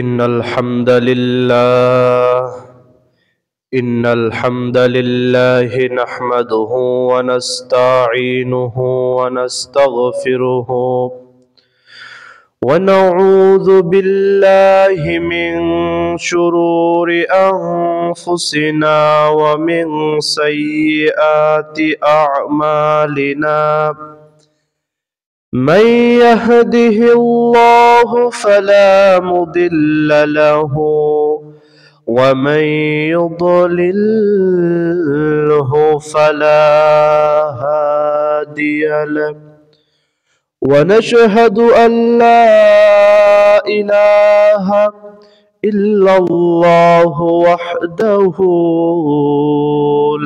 إن الحمد لله إن الحمد لله نحمده ونستعينه ونستغفره ونعوذ بالله من شرور أنفسنا ومن سيئات أعمالنا من يهده الله فلا مضل له ومن يضلله فلا هادي له ونشهد أن لا إله إلا الله وحده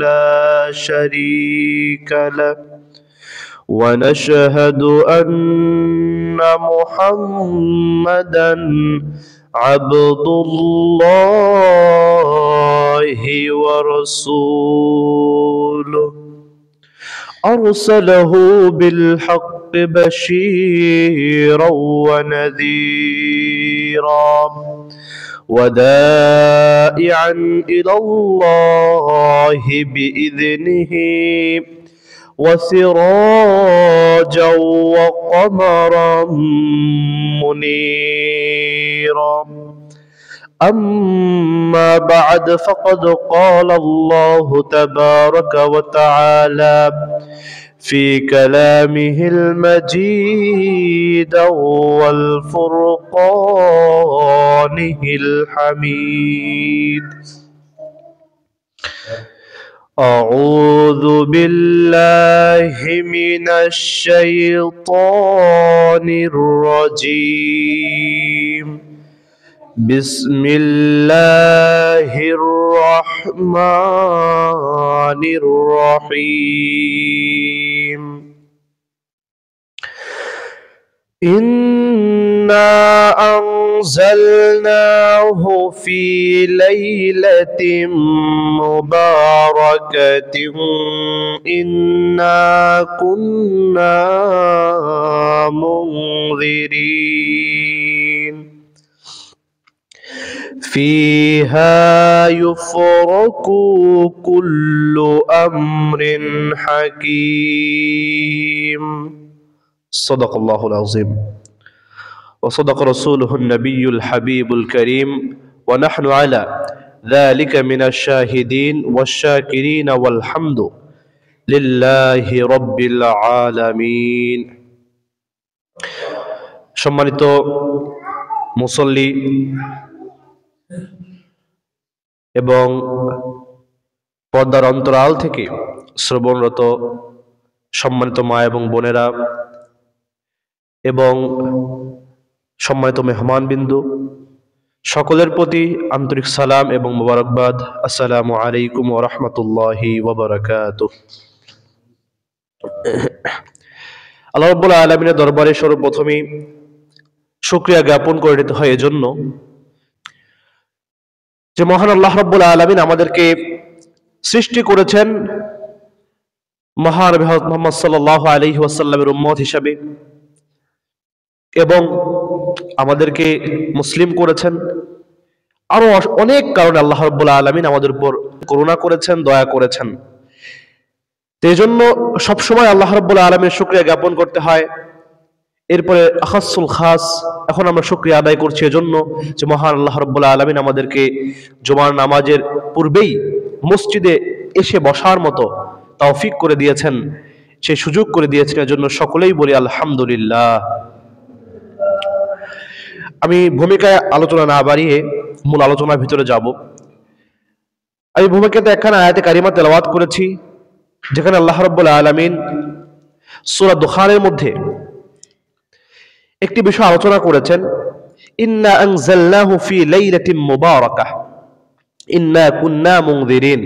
لا شريك له ونشهد أن محمدًا عبد الله ورسوله أرسله بالحق بشيرا ونذيرا ودائعا إلى الله بإذنه وسراجا وقمرا منيرا أما بعد فقد قال الله تبارك وتعالى في كلامه المجيد والفرقانه الحميد أعوذ بالله من الشيطان الرجيم بسم الله الرحمن الرحيم إنا أنزلناه في ليلة مباركة إنا كنا منذرين فيها يفرق كل أمر حكيم صدق الله العظيم وصدق رسوله النبي الحبيب الكريم ونحن على ذلك من الشاهدين والشاكرين والحمد لله رب العالمين সম্মানিত মুসল্লি এবং পর্দার অন্তরাল থেকে শ্রবণরত সম্মানিত মা এবং বোনেরা এবং সম্মানিত মেহমানবিন্দু সকলের প্রতি আন্তরিক সালাম এবং মোবারকবাদ। আসসালামু আলাইকুম ওয়া রাহমাতুল্লাহি ওয়া বারাকাতুহু। আল্লাহ রাব্বুল আলামিনের দরবারে সর্বপ্রথমেই শুকরিয়া জ্ঞাপন করে নিতে হয় এজন্য যে মহান আল্লাহ রাব্বুল আলামিন আমাদেরকে সৃষ্টি করেছেন মহানবী হযরত মুহাম্মদ সাল্লাল্লাহু আলাইহি ওয়াসাল্লামের উম্মত হিসেবে এবং আমাদেরকে মুসলিম করেছেন। আরো অনেক কারণে আল্লাহ রাব্বুল আলামিন আমাদের উপর করুণা করেছেন, দয়া করেছেন। এই জন্য সবসময় আল্লাহ রাব্বুল আলামিনের শুকরিয়া জ্ঞাপন করতে হয়। এরপরে আখাসুল খাস এখন আমরা শুকরিয়া আদায় করছি এজন্য যে মহান আল্লাহ রাব্বুল আলামিন আমাদেরকে জুমার নামাজের পূর্বেই মসজিদে এসে বসার মতো তৌফিক করে দিয়েছেন, সেই সুযোগ করে দিয়েছেন। এজন্য সকলেই বলি আলহামদুলিল্লাহ। আমি ভূমিকায় আলোচনা না বাড়িয়ে মূল আলোচনার ভিতরে যাব। আমি ভূমিকাতে একখানা আয়াতে কারিমা তেলাওয়াত করেছি যেখানে আল্লাহ রাব্বুল আলামিন সূরা দুখানের মধ্যে একটি বিষয় আলোচনা করেছেন, ইন্না আনজালনাহু ফি লাইলাতিন মুবারাকাহ ইন্না কুন্না মুনযিরিন,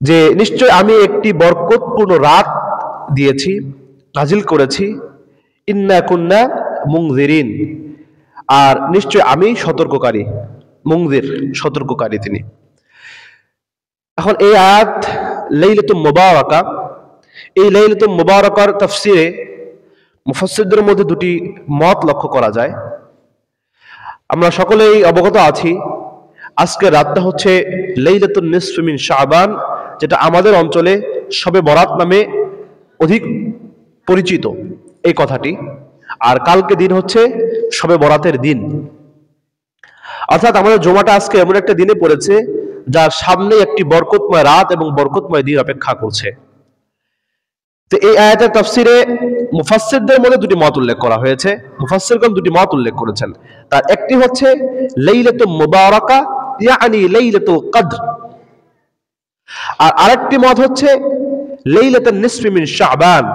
যে নিশ্চয় আমি একটি বরকতপূর্ণ রাত দিয়েছি, নাজিল করেছি। ইন্না কুন্না মুনযিরিন, আর নিশ্চয় আমি সতর্ককারী। মুনযির সতর্ককারী তিনি। এখন এই আয়াত লাইলাতুল মুবারাকা, এই লাইলাতুল মুবারাকার তাফসিরে মুফাসসিরদের মধ্যে দুটি মত লক্ষ্য করা যায়। আমরা সকলেই অবগত আছি আজকের রাতটা হচ্ছে লাইলাতুন নিসফি মিন শাবান, যেটা আমাদের অঞ্চলে শবে বরাত নামে অধিক পরিচিত এই কথাটি। আর কালকে দিন হচ্ছে শবে বরাতের দিন, অর্থাৎ আমাদের জুমাটা আজকে এমন একটা দিনে পড়েছে যার সামনে একটি বরকতময় রাত এবং বরকতময় দিন অপেক্ষা করছে। তো এই আয়াতের তাফসিরে মুফাসসিরদের মধ্যে দুটি মত উল্লেখ করা হয়েছে। মুফাসসিরগণ দুটি মত উল্লেখ করেছেন। তার একটি হচ্ছে লাইলাতুল মুবারাকা ইয়ানি লাইলাতুল কদর, আর আরেকটি মত হচ্ছে লাইলাতুন নিসফি মিন শাবান।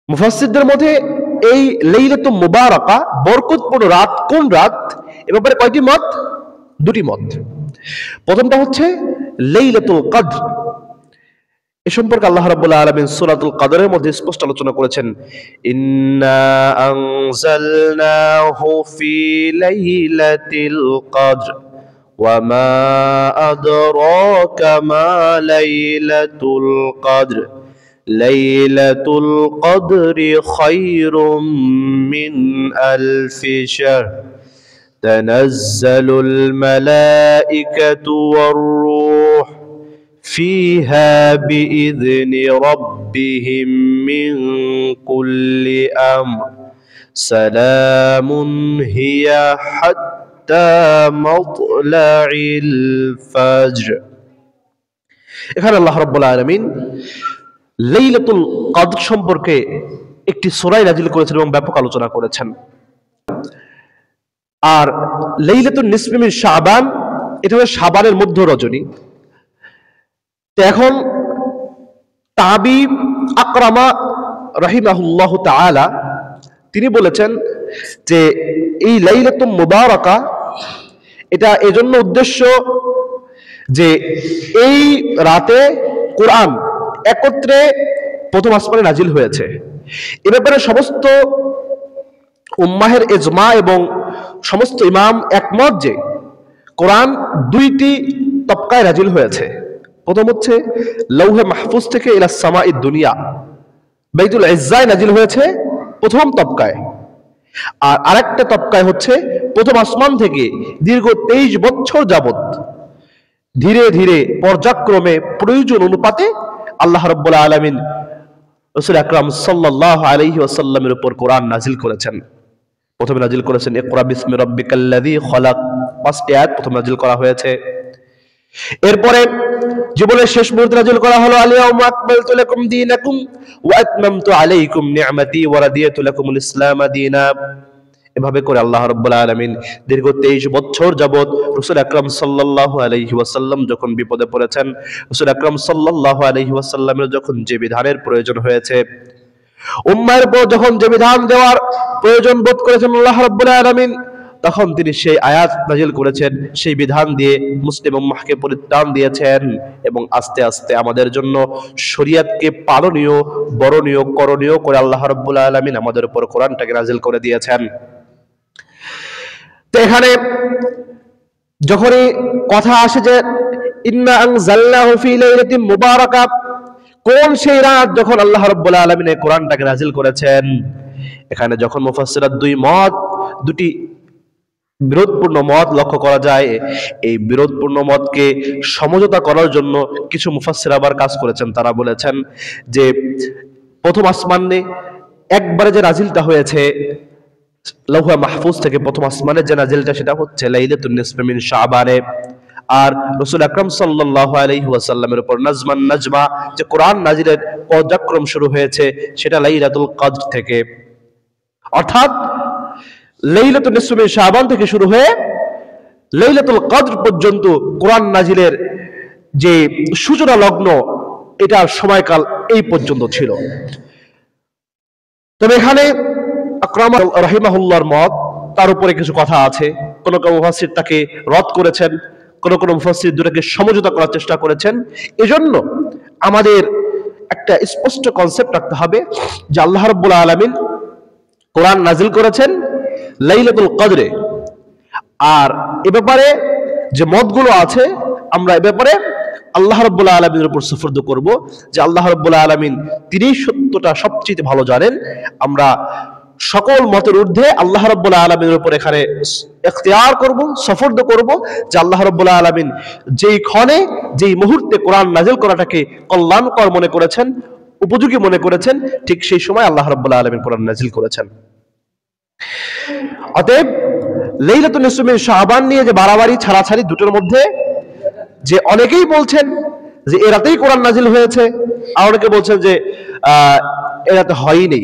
মুফাসসিরদের মধ্যে এই লাইলাতুল মুবারাকা বরকতপূর্ণ রাত কোন রাত এ ব্যাপারে কয়টি মত? দুটি মত। প্রথমটা হচ্ছে লাইলাতুল কদর। এ সম্পর্কে আল্লাহ রাব্বুল আলামিন সূরাতুল কদরের মধ্যে স্পষ্ট আলোচনা করেছেন, ইন্না আনজালনাহু ফি লাইলাতিল কদর ওয়া মা আদরাকা মা লাইলাতুল কদর লাইলাতুল কদরি খায়রুম মিন আলফি শাহর তানাজ্জালুল মালাইকাতু ওয়ার রূহ فيها بإذن ربهم من كل أمر سلام هي حتى مطلع الفجر। এখানে আল্লাহ রাব্বুল আলামিন লাইলাতুল কদর সম্পর্কে একটি সূরা নাযিল করেছেন এবং ব্যাপক আলোচনা করেছেন। আর লাইলাতুন নিসফি মিন শাবান, এটা হলো শাবানের মধ্য রজনী। এখন তাবি আকরামা রাহিমাহুল্লাহু তাআলা তিনি বলেছেন যে এই লাইলাতুল মুবারাকা এটা এজন্য উদ্দেশ্য যে এই রাতে কোরআন একত্রে প্রথম আসমানে নাজিল হয়েছে। এ ব্যাপারে সমস্ত উম্মাহের ইজমা এবং সমস্ত ইমাম একমত যে কোরআন দুইটি তবকায় নাজিল হয়েছে। প্রথম হচ্ছে লৌহে মাহফুজ থেকে ইলা সামাঈদ দুনিয়া, বাইতুল ইজ্জায় নাজিল হয়েছে প্রথম তবকায়। আর আরেকটা তবকায় হচ্ছে প্রথম আসমান থেকে দীর্ঘ 23 বছর যাবত ধীরে ধীরে পর্যায়ক্রমে প্রয়োজন অনুপাতে আল্লাহ রাব্বুল আলামিন রাসূল আকরাম সাল্লাল্লাহু আলাইহি ওয়াসাল্লামের উপর কোরআন নাজিল করেছেন। প্রথমে নাজিল করেছেন ইকরা বিসমি রাব্বিকাল্লাযী খলাক, 5টি আয়াত প্রথম নাজিল করা হয়েছে। এরপরে জীবনের শেষ মুহূর্তে নাজিল করা হলো আল-ইয়াউমা আকমালতু লাকুম দীনাকুম ওয়া আতমামতু আলাইকুম নি'মাতি ওয়া রাদিয়াতু লাকুমুল ইসলাম দীনা। এভাবে করে আল্লাহ রাব্বুল আলামিন দীর্ঘ 23 বছর যাবত রাসূল আকরাম সাল্লাল্লাহু আলাইহি ওয়াসাল্লাম যখন বিপদে পড়েছেন, রাসূল আকরাম সাল্লাল্লাহু আলাইহি ওয়াসাল্লামের যখন যে বিধানের প্রয়োজন হয়েছে, উম্মাহর উপর যখন যে বিধান দেওয়ার প্রয়োজন বোধ করেছেন আল্লাহ রাব্বুল আলামিন, তখন তিনি সেই আয়াত নাজিল করেছেন, সেই বিধান দিয়ে মুসলিম উম্মাহকে পরিত্রাণ দিয়েছেন এবং আস্তে আস্তে আমাদের জন্য শরীয়তকে পালনীয়, বরণীয়, করণীয় করে আল্লাহ রাব্বুল আলামিন আমাদের উপর কোরআনটাকে নাজিল করে দিয়েছেন। তো এখানে যখনই কথা আসে যে ইন্না আনজালনাহু ফি লাইলাতিন মুবারাকা, কোন সেই রাত যখন আল্লাহ রাব্বুল আলামিন এই কোরআনটাকে নাজিল করেছেন, এখানে যখন মুফাসসিররা দুটি বিরোধপূর্ণ মত লক্ষ্য করা যায়। এই বিরোধপূর্ণ মতকে সমঝোতা করার জন্য কিছু মুফাসসির আবার কাজ করেছেন। তারা বলেছেন যে প্রথম আসমানে একবারে যে নাজিলটা হয়েছে লৌহে মাহফুজ থেকে প্রথম আসমানে যে নাজিলটা, সেটা হচ্ছে লাইলাতুন নিসফি মিন শাবানে। আর রাসূল আকরাম সাল্লাল্লাহু আলাইহি ওয়াসাল্লামের উপর নাজমান নাজমা যে কোরআন নাজিলের পর্যায়ক্রম শুরু হয়েছে, সেটা লাইলাতুল কদর থেকে। অর্থাৎ লাইলাতুন নিসফি মিন শাবান থেকে শুরু হয়ে লাইলাতুল কদর পর্যন্ত কোরআন নাজিলের যে সূচনা লগ্ন, এটার সময়কাল এই পর্যন্ত ছিল। তবে এখানে আকরাম রাহিমাহুল্লাহর মত, তার উপরে কিছু কথা আছে। কোন কোন মুফাসসির তাকে রদ করেছেন, কোন কোন মুফাসসির দুটোকে সমঝোতা করার চেষ্টা করেছেন। এজন্য আমাদের একটা স্পষ্ট কনসেপ্ট রাখতে হবে যে আল্লাহ রাব্বুল আলামিন কোরআন নাজিল করেছেন লাইলাতুল কদরে। আর এ ব্যাপারে যে মতগুলো আছে, আমরা এ ব্যাপারে আল্লাহ রাব্বুল আলামিনের উপর সুফরদ করব যে আল্লাহ রাব্বুল আলামিন তিনি সত্যটা সবচেয়ে ভালো জানেন। আমরা সকল মতের ঊর্ধ্বে আল্লাহ রাব্বুল আলামিনের উপর এখানে ইখতিয়ার করব, সফর্দ করব যে আল্লাহ রাব্বুল আলামিন যেই ক্ষণে যেই মুহূর্তে কোরআন নাযিল করাটাকে কল্যাণকর মনে করেছেন, উপযোগী মনে করেছেন, ঠিক সেই সময় আল্লাহ রাব্বুল আলামিন কোরআন নাযিল করেছেন। অতএব লাইলাতুল নিসফ মিন শাবান নিয়ে যে বাড়াবাড়ি ছাড়াছাড়ি দুটোর মধ্যে যে অনেকেই বলছেন যে এ রাতেই কোরআন নাযিল হয়েছে, আর অনেকে বলছেন যে এ রাতে হয়নি।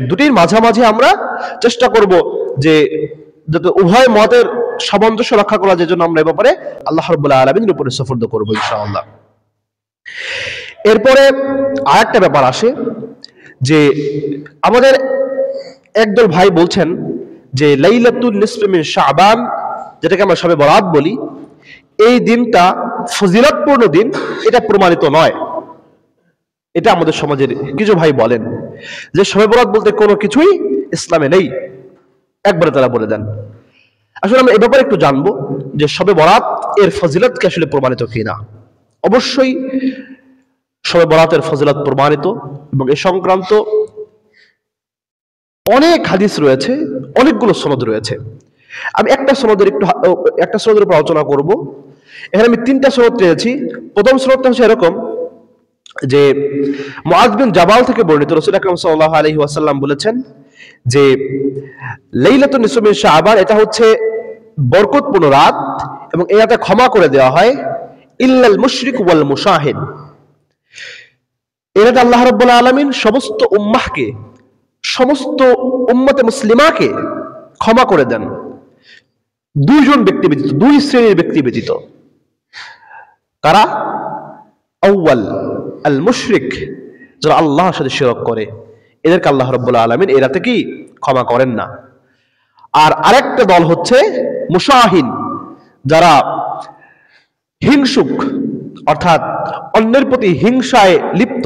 দুটির মাঝামাঝি আমরা চেষ্টা করব যে যাতে উভয় মতের সামঞ্জস্য রক্ষা করা যায়, জন্য আমরা এ ব্যাপারে আল্লাহ রাব্বুল আলামিনের উপরে সুফর্দ করব ইনশাআল্লাহ। এরপরে আরেকটা ব্যাপার আসে যে আমাদের একদল ভাই বলছেন যে লাইলাতুল নিসফ মিন শাবান, যেটাকে আমরা শবে বরাত বলি, এই দিনটা ফজিলতপূর্ণ দিন, এটা প্রমাণিত নয়। এটা আমাদের সমাজের কিছু ভাই বলেন যে শবে বরাত বলতে কোনো কিছুই ইসলামে নেই, একবারে তারা বলে দেন। আসলে আমরা এ ব্যাপারে একটু জানবো যে শবে বরাত এর ফজিলত কি আসলে প্রমাণিত কিনা। অবশ্যই শবে বরাতের ফজিলত প্রমাণিত এবং এ সংক্রান্ত অনেক হাদিস রয়েছে, অনেকগুলো সনদ রয়েছে। আমি একটা সনদের উপর আলোচনা করব। এখানে আমি 3টা সনদ পেয়েছি। প্রথম সনদটা হচ্ছে এরকম যে মুআয বিন জাবাল থেকে বর্ণিত, রাসূল আকরাম সাল্লাল্লাহু আলাইহি ওয়াসাল্লাম বলেছেন যে লাইলাতুন নিসফ মিন শাবান এটা হচ্ছে বরকতপূর্ণ রাত এবং এই রাতে ক্ষমা করে দেওয়া হয় ইল্লাল মুশরিক ওয়াল মুশাহিদ। এই রাতে আল্লাহ রাব্বুল আলামিন সমস্ত উম্মাহকে, সমস্ত উম্মতে মুসলিমাকে ক্ষমা করে দেন, দুইজন ব্যক্তি ব্যতীত, দুই শ্রেণীর ব্যক্তি ব্যতীত। কারা? আউয়াল আল মুশরিক, যারা আল্লাহর সাথে শিরক করে, এদেরকে আল্লাহ রাব্বুল আলামিন এই রাতে কি ক্ষমা করেন না। আর আরেকটা দল হচ্ছে মুশাহিন, যারা হিংসুক, অর্থাৎ অন্যের প্রতি হিংসায় লিপ্ত।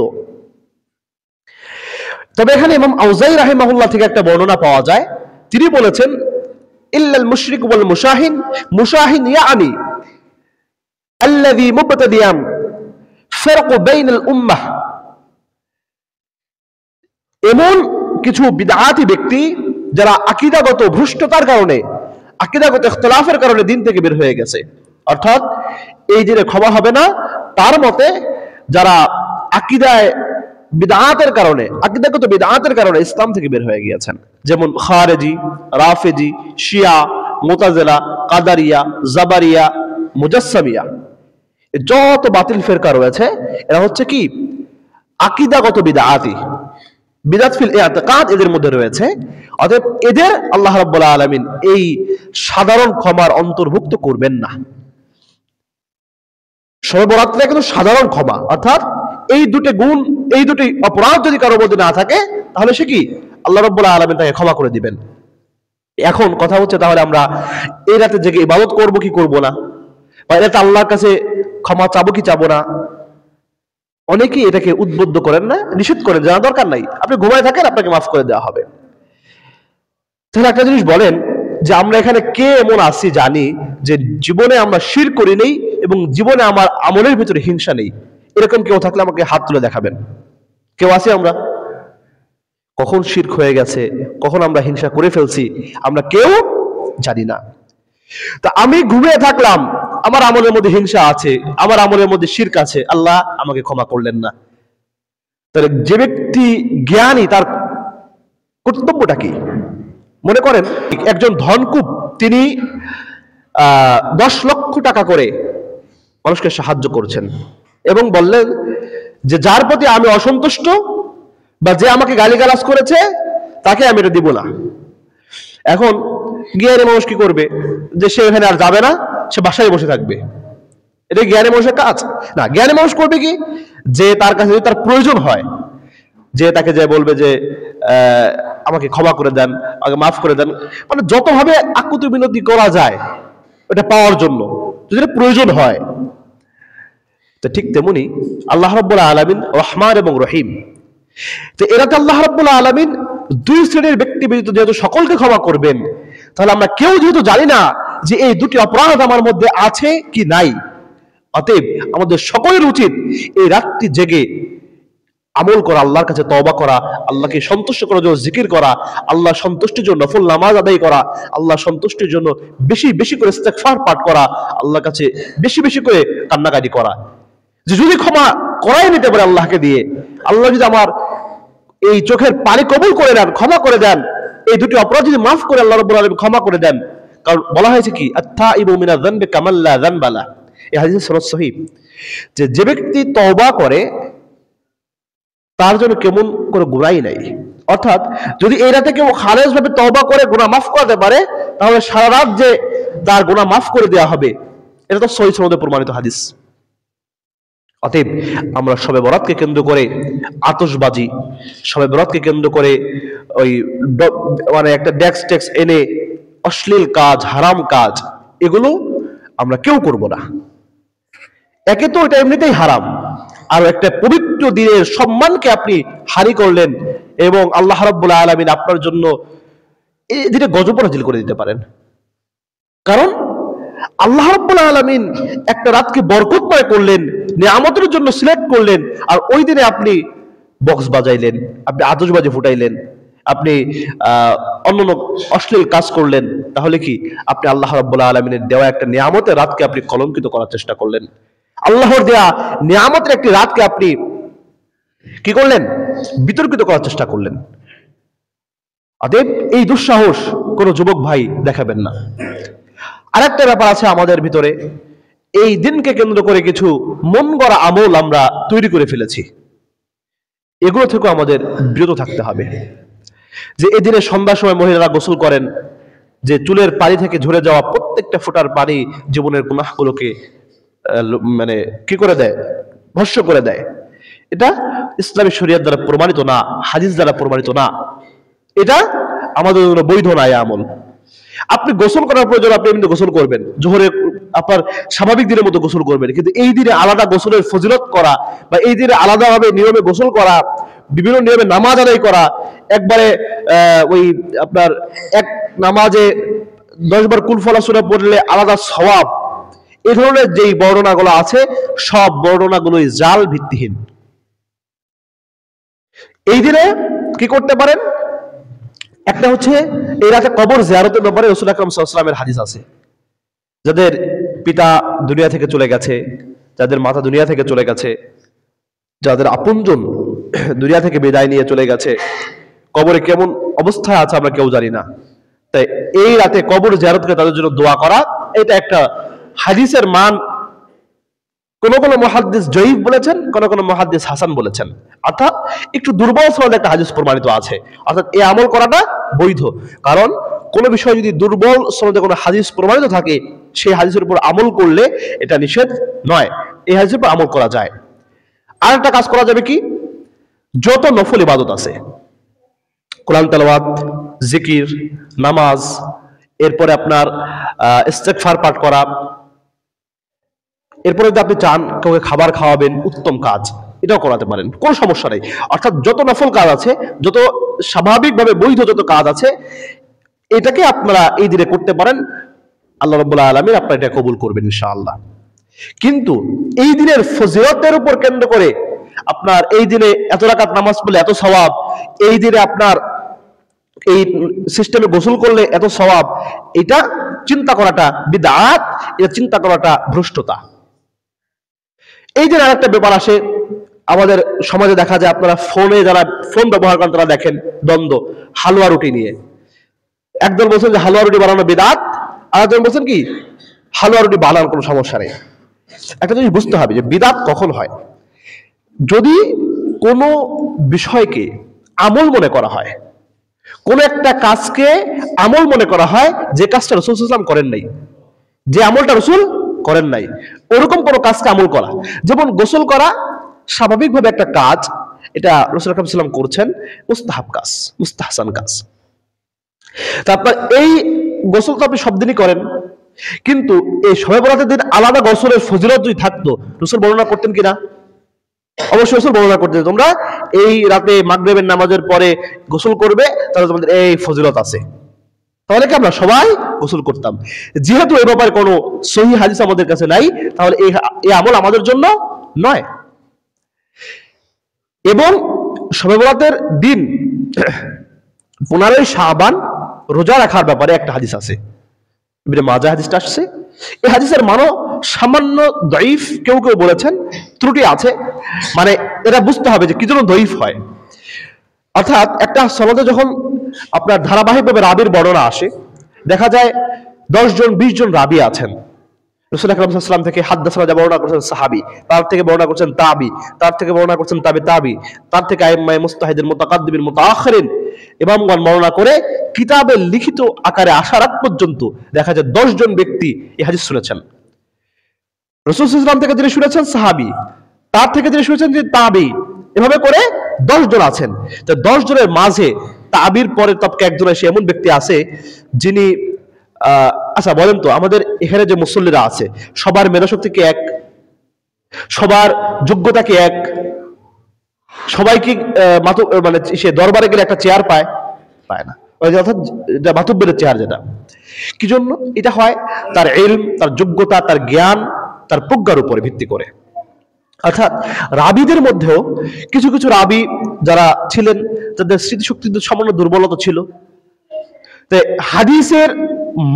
তবে এখানে ইমাম আউজাই রাহিমাহুল্লাহ থেকে একটা বর্ণনা পাওয়া যায়, তিনি বলেছেন ইল্লাল মুশরিক ওয়াল মুশাহিন, মুশাহিন ইয়ানি আল্লাযী মুবতাদিয়ান ফারকু বাইনাল উম্মাহ, এমন কিছু বিদআতি ব্যক্তি যারা আকীদাগত ভ্রষ্টতার কারণে, আকীদাগত ইখতিলাফের কারণে দিন থেকে বের হয়ে গেছে। অর্থাৎ এই দিনে ক্ষমা হবে না তার মতে যারা আকীদায় বিদআতের কারণে, আকীদাগত বিদআতের কারণে ইসলাম থেকে বের হয়ে গিয়েছেন, যেমন খারেজি, রাফেজি, শিয়া, মুতাজিলা, কাদারিয়া, জাবারিয়া, মুজাসসামিয়া, যত বাতিল ফিরকা রয়েছে এরা হচ্ছে কি আকীদাগত বিদআতি, বিদআত ফিল ইতিকাদ এদের মধ্যে রয়েছে। অতএব এদের আল্লাহ রাব্বুল আলামিন এই সাধারণ ক্ষমার অন্তর্ভুক্ত করবেন না। শবে বরাতটা কিন্তু সাধারণ ক্ষমা, অর্থাৎ এই দুটি গুণ, এই দুটি অপরাধ যদি কারোর মধ্যে না থাকে তাহলে সে কি আল্লাহ রাব্বুল আলামিন তাকে ক্ষমা করে দিবেন। এখন কথা হচ্ছে তাহলে আমরা এই রাতে জেগে ইবাদত করব কি করব না, বা এতে আল্লাহর কাছে ক্ষমা চাবো কি চাবো না। অনেকেই এটাকে উদ্বুদ্ধ করেন না, নিষেধ করেন, জানা দরকার নাই, আপনি ঘুমায় থাকেন, আপনাকে মাফ করে দেওয়া হবে। তাহলে একটা জিনিস বলেন যে আমরা এখানে কে এমন আছি জানি যে জীবনে আমরা শিরক করি নেই এবং জীবনে আমার আমলের ভিতরে হিংসা নেই, এরকম কেউ থাকলে আমাকে হাত তুলে দেখাবেন। কেউ আছি আমরা? কখন শিরক হয়ে গেছে, কখন আমরা হিংসা করে ফেলছি, আমরা কেউ জানি না। তা আমি ঘুমিয়ে থাকলাম, আমার আমলের মধ্যে হিংসা আছে, আমার আমলের মধ্যে শিরক আছে, আল্লাহ আমাকে ক্ষমা করলেন না। তাহলে যে ব্যক্তি জ্ঞানী তার কর্তব্যটা কি? মনে করেন একজন ধনকুপ, তিনি 10 লক্ষ টাকা করে মানুষকে সাহায্য করছেন এবং বললেন যে যার প্রতি আমি অসন্তুষ্ট বা যে আমাকে গালিগালাজ করেছে তাকে আমি এটা দিব না। এখন জ্ঞানী মানুষ কি করবে? যে সে এখানে আর যাবে না, সে বাসায় বসে থাকবে। এটা জ্ঞানী মানুষের কাজ না। জ্ঞানী মানুষ করবে কি, যে তার কাছে যদি তার প্রয়োজন হয়, যে তাকে যে বলবে যে আমাকে ক্ষমা করে দেন, আমাকে মাফ করে দেন, মানে যতভাবে আকুতি বিনতি করা যায় এটা পাওয়ার জন্য, যদি প্রয়োজন হয়। তো ঠিক তেমনি আল্লাহ রাব্বুল আলামিন রহমান এবং রহিম। তো এরাতে আল্লাহ রাব্বুল আলামিন দুই শ্রেণীর ব্যক্তি ব্যতীত যেহেতু সকলকে ক্ষমা করবেন, তাহলে আমরা কেউ যেহেতু জানি না যে এই দুটি অপরাধ আমার মধ্যে আছে কি নাই, অতএব আমাদের সকলের উচিত এই রাতটি জেগে আমল করা, আল্লাহর কাছে তওবা করা, আল্লাহকে সন্তুষ্ট করার জন্য জিকির করা, আল্লাহ সন্তুষ্টির জন্য নফল নামাজ আদায় করা, আল্লাহ সন্তুষ্টির জন্য বেশি বেশি করে ইস্তেগফার পাঠ করা, আল্লাহর কাছে বেশি বেশি করে কান্নাকাটি করা। যে যদি ক্ষমা করাই নিতে পারে আল্লাহকে দিয়ে, আল্লাহ যদি আমার এই চোখের পানি কবুল করে দেন, ক্ষমা করে দেন, এই দুটি অপরাধ যদি মাফ করে আল্লাহ রাব্বুল আলামিন ক্ষমা করে দেন। কারণ বলা হয়েছে কি, আত-তাইবু মিনায যানবি কামান লা যানবা লা, এই হাদিসে সনদ সহিহ, যে ব্যক্তি তওবা করে তার জন্য কেমন করে গুনাহই নাই। অর্থাৎ যদি এই রাতে কেউ খালেস ভাবে তওবা করে গুনাহ মাফ করতে পারে, তাহলে সারা রাত যে তার গুনাহ মাফ করে দেওয়া হবে, এটা তো সহিহ সনদে প্রমাণিত হাদিস। অতএব আমরা শবে বরাতকে কেন্দ্র করে আতশবাজি, শবে বরাতকে কেন্দ্র করে ওই মানে একটা ডেক্স টেক্স এনে অশ্লীল কাজ, হারাম কাজ, এগুলো আমরা কেউ করব না। একে তো এটা এমনিতেই হারাম, আর একটা পবিত্র দিনের সম্মানকে আপনি হানি করলেন, এবং আল্লাহ রাব্বুল আলামিন আপনার জন্য এই দিনে গজব নাযিল করে দিতে পারেন। কারণ আল্লাহ রাব্বুল আলামিন একটা রাতকে বরকতময় করলেন, নিয়ামতের জন্য সিলেক্ট করলেন, আর ওই দিনে আপনি বক্স বাজাইলেন, আপনি আতশবাজি ফুটাইলেন, আপনি অন্যান্য অশ্লীল কাজ করলেন, তাহলে কি আপনি আল্লাহ রাব্বুল আলামিনের দেওয়া একটা নিয়ামতের রাতকে আপনি কলঙ্কিত করার চেষ্টা করলেন। আল্লাহর দেয়া নিয়ামতের একটি রাতকে আপনি কি করলেন? বিতর্কিত করার চেষ্টা করলেন। অতএব এই দুঃসাহস কোনো যুবক ভাই দেখাবেন না। আরেকটা ব্যাপার আছে আমাদের ভিতরে, এই দিনকে কেন্দ্র করে কিছু মন গড়া আমল আমরা তৈরি করে ফেলেছি, এগুলো থেকেও আমাদের বিরত থাকতে হবে। যে এই দিনে সন্ধ্যার সময় মহিলারা গোসল করেন, যে চুলের পানি থেকে ঝরে যাওয়া প্রত্যেকটা ফোঁটার পানি জীবনের গুনাহগুলোকে মানে কি করে দেয়? ভস্য করে দেয়। এটা ইসলামী শরীয়ত দ্বারা প্রমাণিত না, হাদিস দ্বারা প্রমাণিত না, এটা আমাদের জন্য বৈধ না এই আমল। আপনি গোসল করার প্রয়োজন, আপনি এমনি গোসল করবেন, জোহরে আপনার স্বাভাবিক দিনের মতো গোসল করবেন, কিন্তু এই দিনে আলাদা গোসলের ফজিলত করা, বা এই দিনে আলাদাভাবে নিয়মে গোসল করা, বিভিন্ন নিয়মে নামাজ আদায় করা, একবারে ওই আপনার এক নামাজে 10 বার কুল ফলা সূরা পড়লে আলাদা সওয়াব, এই ধরনের যেই বর্ণনাগুলো আছে, সব বর্ণনাগুলোই জাল, ভিত্তিহীন। এই দিনে কি করতে পারেন? একটা হচ্ছে এই রাতে কবর জিয়ারতের ব্যাপারে রাসূল আকরাম সাল্লাল্লাহু আলাইহি ওয়াসাল্লামের হাদিস আছে। যাদের পিতা দুনিয়া থেকে চলে গেছে, যাদের মাতা দুনিয়া থেকে চলে গেছে, যাদের আপনজন দুনিয়া থেকে বিদায় নিয়ে চলে গেছে, কবরে কেমন অবস্থায় আছে আমরা কেউ জানি না। তাই এই রাতে কবর জিয়ারত করে তাদের জন্য দোয়া করা, এটা একটা হাদিসের মান কোন কোন মুহাদ্দিস জয়ীফ বলেছেন, কোন কোন মুহাদ্দিস হাসান বলেছেন, অর্থাৎ একটু দুর্বল সনদে একটা হাদিস প্রমাণিত আছে। অর্থাৎ এই আমল করাটা বৈধ, কারণ কোন বিষয় যদি দুর্বল সনদে কোনো হাদিস প্রমাণিত থাকে, সেই হাদিসের উপর আমল করলে এটা নিষেধ নয়, এই হাদিসের উপর আমল করা যায়। আর একটা কাজ করা যাবে কি, যত নফল ইবাদত আছে, কোরআন তেলাওয়াত, জিকির, নামাজ, এরপরে আপনার ইস্তেগফার পাঠ করা, এরপরে যদি আপনি চান কাউকে খাবার খাওয়াবেন, উত্তম কাজ, এটাও করাতে পারেন, কোনো সমস্যা নেই। অর্থাৎ যত নফল কাজ আছে, যত স্বাভাবিকভাবে বৈধ যত কাজ আছে, এটাকে আপনারা এই দিনে করতে পারেন, আল্লাহ রাব্বুল আলামিন আপনার এটা কবুল করবেন ইনশাআল্লাহ। কিন্তু এই দিনের ফজিলতের উপর কেন্দ্র করে আপনার এই দিনে এত রাকাত নামাজ পড়লে এত সওয়াব, এই দিনে আপনার এই সিস্টেমে গোসল করলে এত সওয়াব, এটা চিন্তা করাটা বিদআত, এটা চিন্তা করাটা ভ্রষ্টতা। এই যে আরেকটা ব্যাপার আসে আমাদের সমাজে, দেখা যায় আপনারা ফোনে যারা ফোন ব্যবহার করেন তারা দেখেন দ্বন্দ্ব হালুয়া রুটি নিয়ে। একদল বলছেন যে হালুয়া রুটি বানানো বিদআত, আর একজন বলছেন কি হালুয়া রুটি বানানোর কোনো সমস্যা নেই। একটা জিনিস বুঝতে হবে যে বিদআত কখন হয়, যদি কোনো বিষয়কে আমল মনে করা হয়, কোন একটা কাজকে আমল মনে করা হয়, যে কাজটা রাসূল সাল্লাল্লাহু আলাইহি ওয়াসাল্লাম করেন নাই, যে আমলটা রাসূল করেন নাই, ওরকম কোন কাজকে আমল করা। যেমন গোসল করা স্বাভাবিকভাবে একটা কাজ, এটা রাসূল আকরাম সাল্লাল্লাহু আলাইহি ওয়াসাল্লাম করছেন, মুস্তাহাব কাজ, মুস্তাহসান কাজ। তারপর এই গোসল তো আপনি সব দিনই করেন, কিন্তু এই শবে বরাতের দিন আলাদা গোসলের ফজিলত যদি থাকতো, রাসূল বর্ণনা করতেন কিনা? অবশ্যই রাসূল বর্ণনা করতেন, তোমরা এই রাতে মাগরিবের নামাজের পরে গোসল করবে, তাহলে তোমাদের এই ফজিলত আছে। তাহলে কি আমরা সবাই গোসল করতাম? যেহেতু এই ব্যাপারে কোনো সহিহ হাদিস আমাদের কাছে নাই, তাহলে এই আমল আমাদের জন্য নয়। এবং শবে বরাতের দিন 15 শাবান রোজা রাখার ব্যাপারে একটা হাদিস আছে, ইবনে মাজাহ হাদিসটা আসছে। এই হাদিসের মানও সামান্য দঈফ, কেউ কেউ বলেছেন ত্রুটি আছে, মানে এটা বুঝতে হবে যে কি জন্য দঈফ হয়। অর্থাৎ একটা সনদে যখন আপনার ধারাবাহিকভাবে রাবির বর্ণনা আসে, দেখা যায় 10 জন 20 জন রাবি আছেন। রাসূল আকরাম সাল্লাল্লাহু আলাইহি ওয়াসাল্লাম থেকে হাদদাসানা যা বর্ণনা করেছেন সাহাবী, তার থেকে বর্ণনা করছেন তাবি, তার থেকে বর্ণনা করছেন তাবে তাবি, তার থেকে আইম্মায়ে মুস্তাহিদিন মুতাকাদ্দিমিন মুতাআখিরিন ইমামগণ বর্ণনা করে কিতাবে লিখিত আকারে আসার আগ পর্যন্ত দেখা যায় 10 জন ব্যক্তি এই হাদিস শুনেছেন। রাসূল সাল্লাল্লাহু আলাইহি ওয়াসাল্লাম থেকে যিনি শুনেছেন সাহাবী, তার থেকে যিনি শুনেছেন যে তাবি, এভাবে করে 10 জন আছেন। তো 10 জনের মাঝে তাবির পরে তবকে একজন এসে এমন ব্যক্তি আছে যিনি আচ্ছা বলেন তো, আমাদের এখানে যে মুসল্লিরা আছে সবার মেধাশক্তি কি এক? সবার যোগ্যতা কি এক? সবাই কি মানে সে দরবারে গেলে একটা চেয়ার পায়? পায় না। ওই যে অর্থাৎ মাতুব্বরের চেয়ার যেটা, কি জন্য এটা হয়? তার ইলম, তার যোগ্যতা, তার জ্ঞান, তার প্রজ্ঞার উপরে ভিত্তি করে। অর্থাৎ রাবিদের মধ্যেও কিছু কিছু রাবি যারা ছিলেন যাদের স্মৃতিশক্তির সামান্য দুর্বলতা ছিল, হাদিসের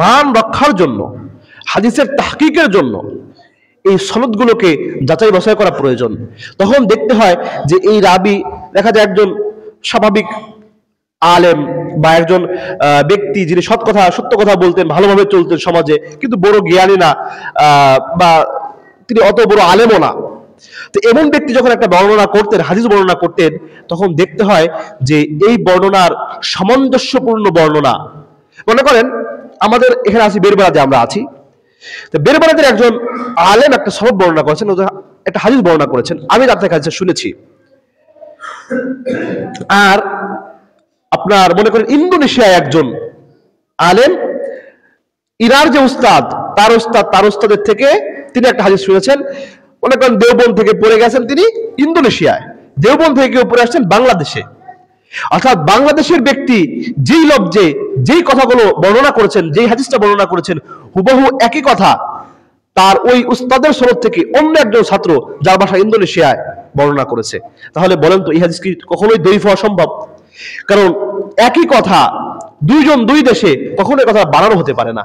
মান রক্ষার জন্য, হাদিসের তাহকিকের জন্য এই সনদগুলোকে যাচাই বাছাই করা প্রয়োজন। তখন দেখতে হয় যে এই রাবি, দেখা যায় একজন স্বাভাবিক আলেম বা একজন ব্যক্তি যিনি সত্য কথা বলতেন, ভালোভাবে চলতেন সমাজে, কিন্তু বড় জ্ঞানী না, বা তিনি অত বড় আলেমও না। তো এমন ব্যক্তি যখন একটা বর্ণনা করতেন, হাদিস বর্ণনা করতেন, তখন দেখতে হয় যে এই বর্ণনার সামঞ্জস্যপূর্ণ বর্ণনা। মনে করেন আমাদের এখানে আছি বেরবারাতে, আমরা আছি, তো বেরবারাতের একজন আলেম একটা সনদ বর্ণনা করেছেন, একটা হাদিস বর্ণনা করেছেন, আমি তার থেকে হাদিস শুনেছি। আর আপনার মনে করেন ইন্দোনেশিয়ায় একজন আলেম, ইরার যে উস্তাদ, তার উস্তাদের থেকে তিনি একটা হাদিস শুনেছেন। মনে করেন দেওবন্দ থেকে পড়ে গেছেন তিনি ইন্দোনেশিয়ায়, দেওবন্দ থেকে কেউ পড়ে আসছেন বাংলাদেশে। অর্থাৎ বাংলাদেশের ব্যক্তি যেই লব্জে যেই কথাগুলো বর্ণনা করেছেন, যেই হাদিসটা বর্ণনা করেছেন, হুবহু একই কথা তার ওই উস্তাদের সনদ থেকে অন্য একজন ছাত্র যার বাসা ইন্দোনেশিয়ায় বর্ণনা করেছে। তাহলে বলেন তো এই হাদিস কি কখনোই দঈফ হওয়া সম্ভব? কারণ একই কথা দুইজন দুই দেশে কখনো এই কথা বানানো হতে পারে না।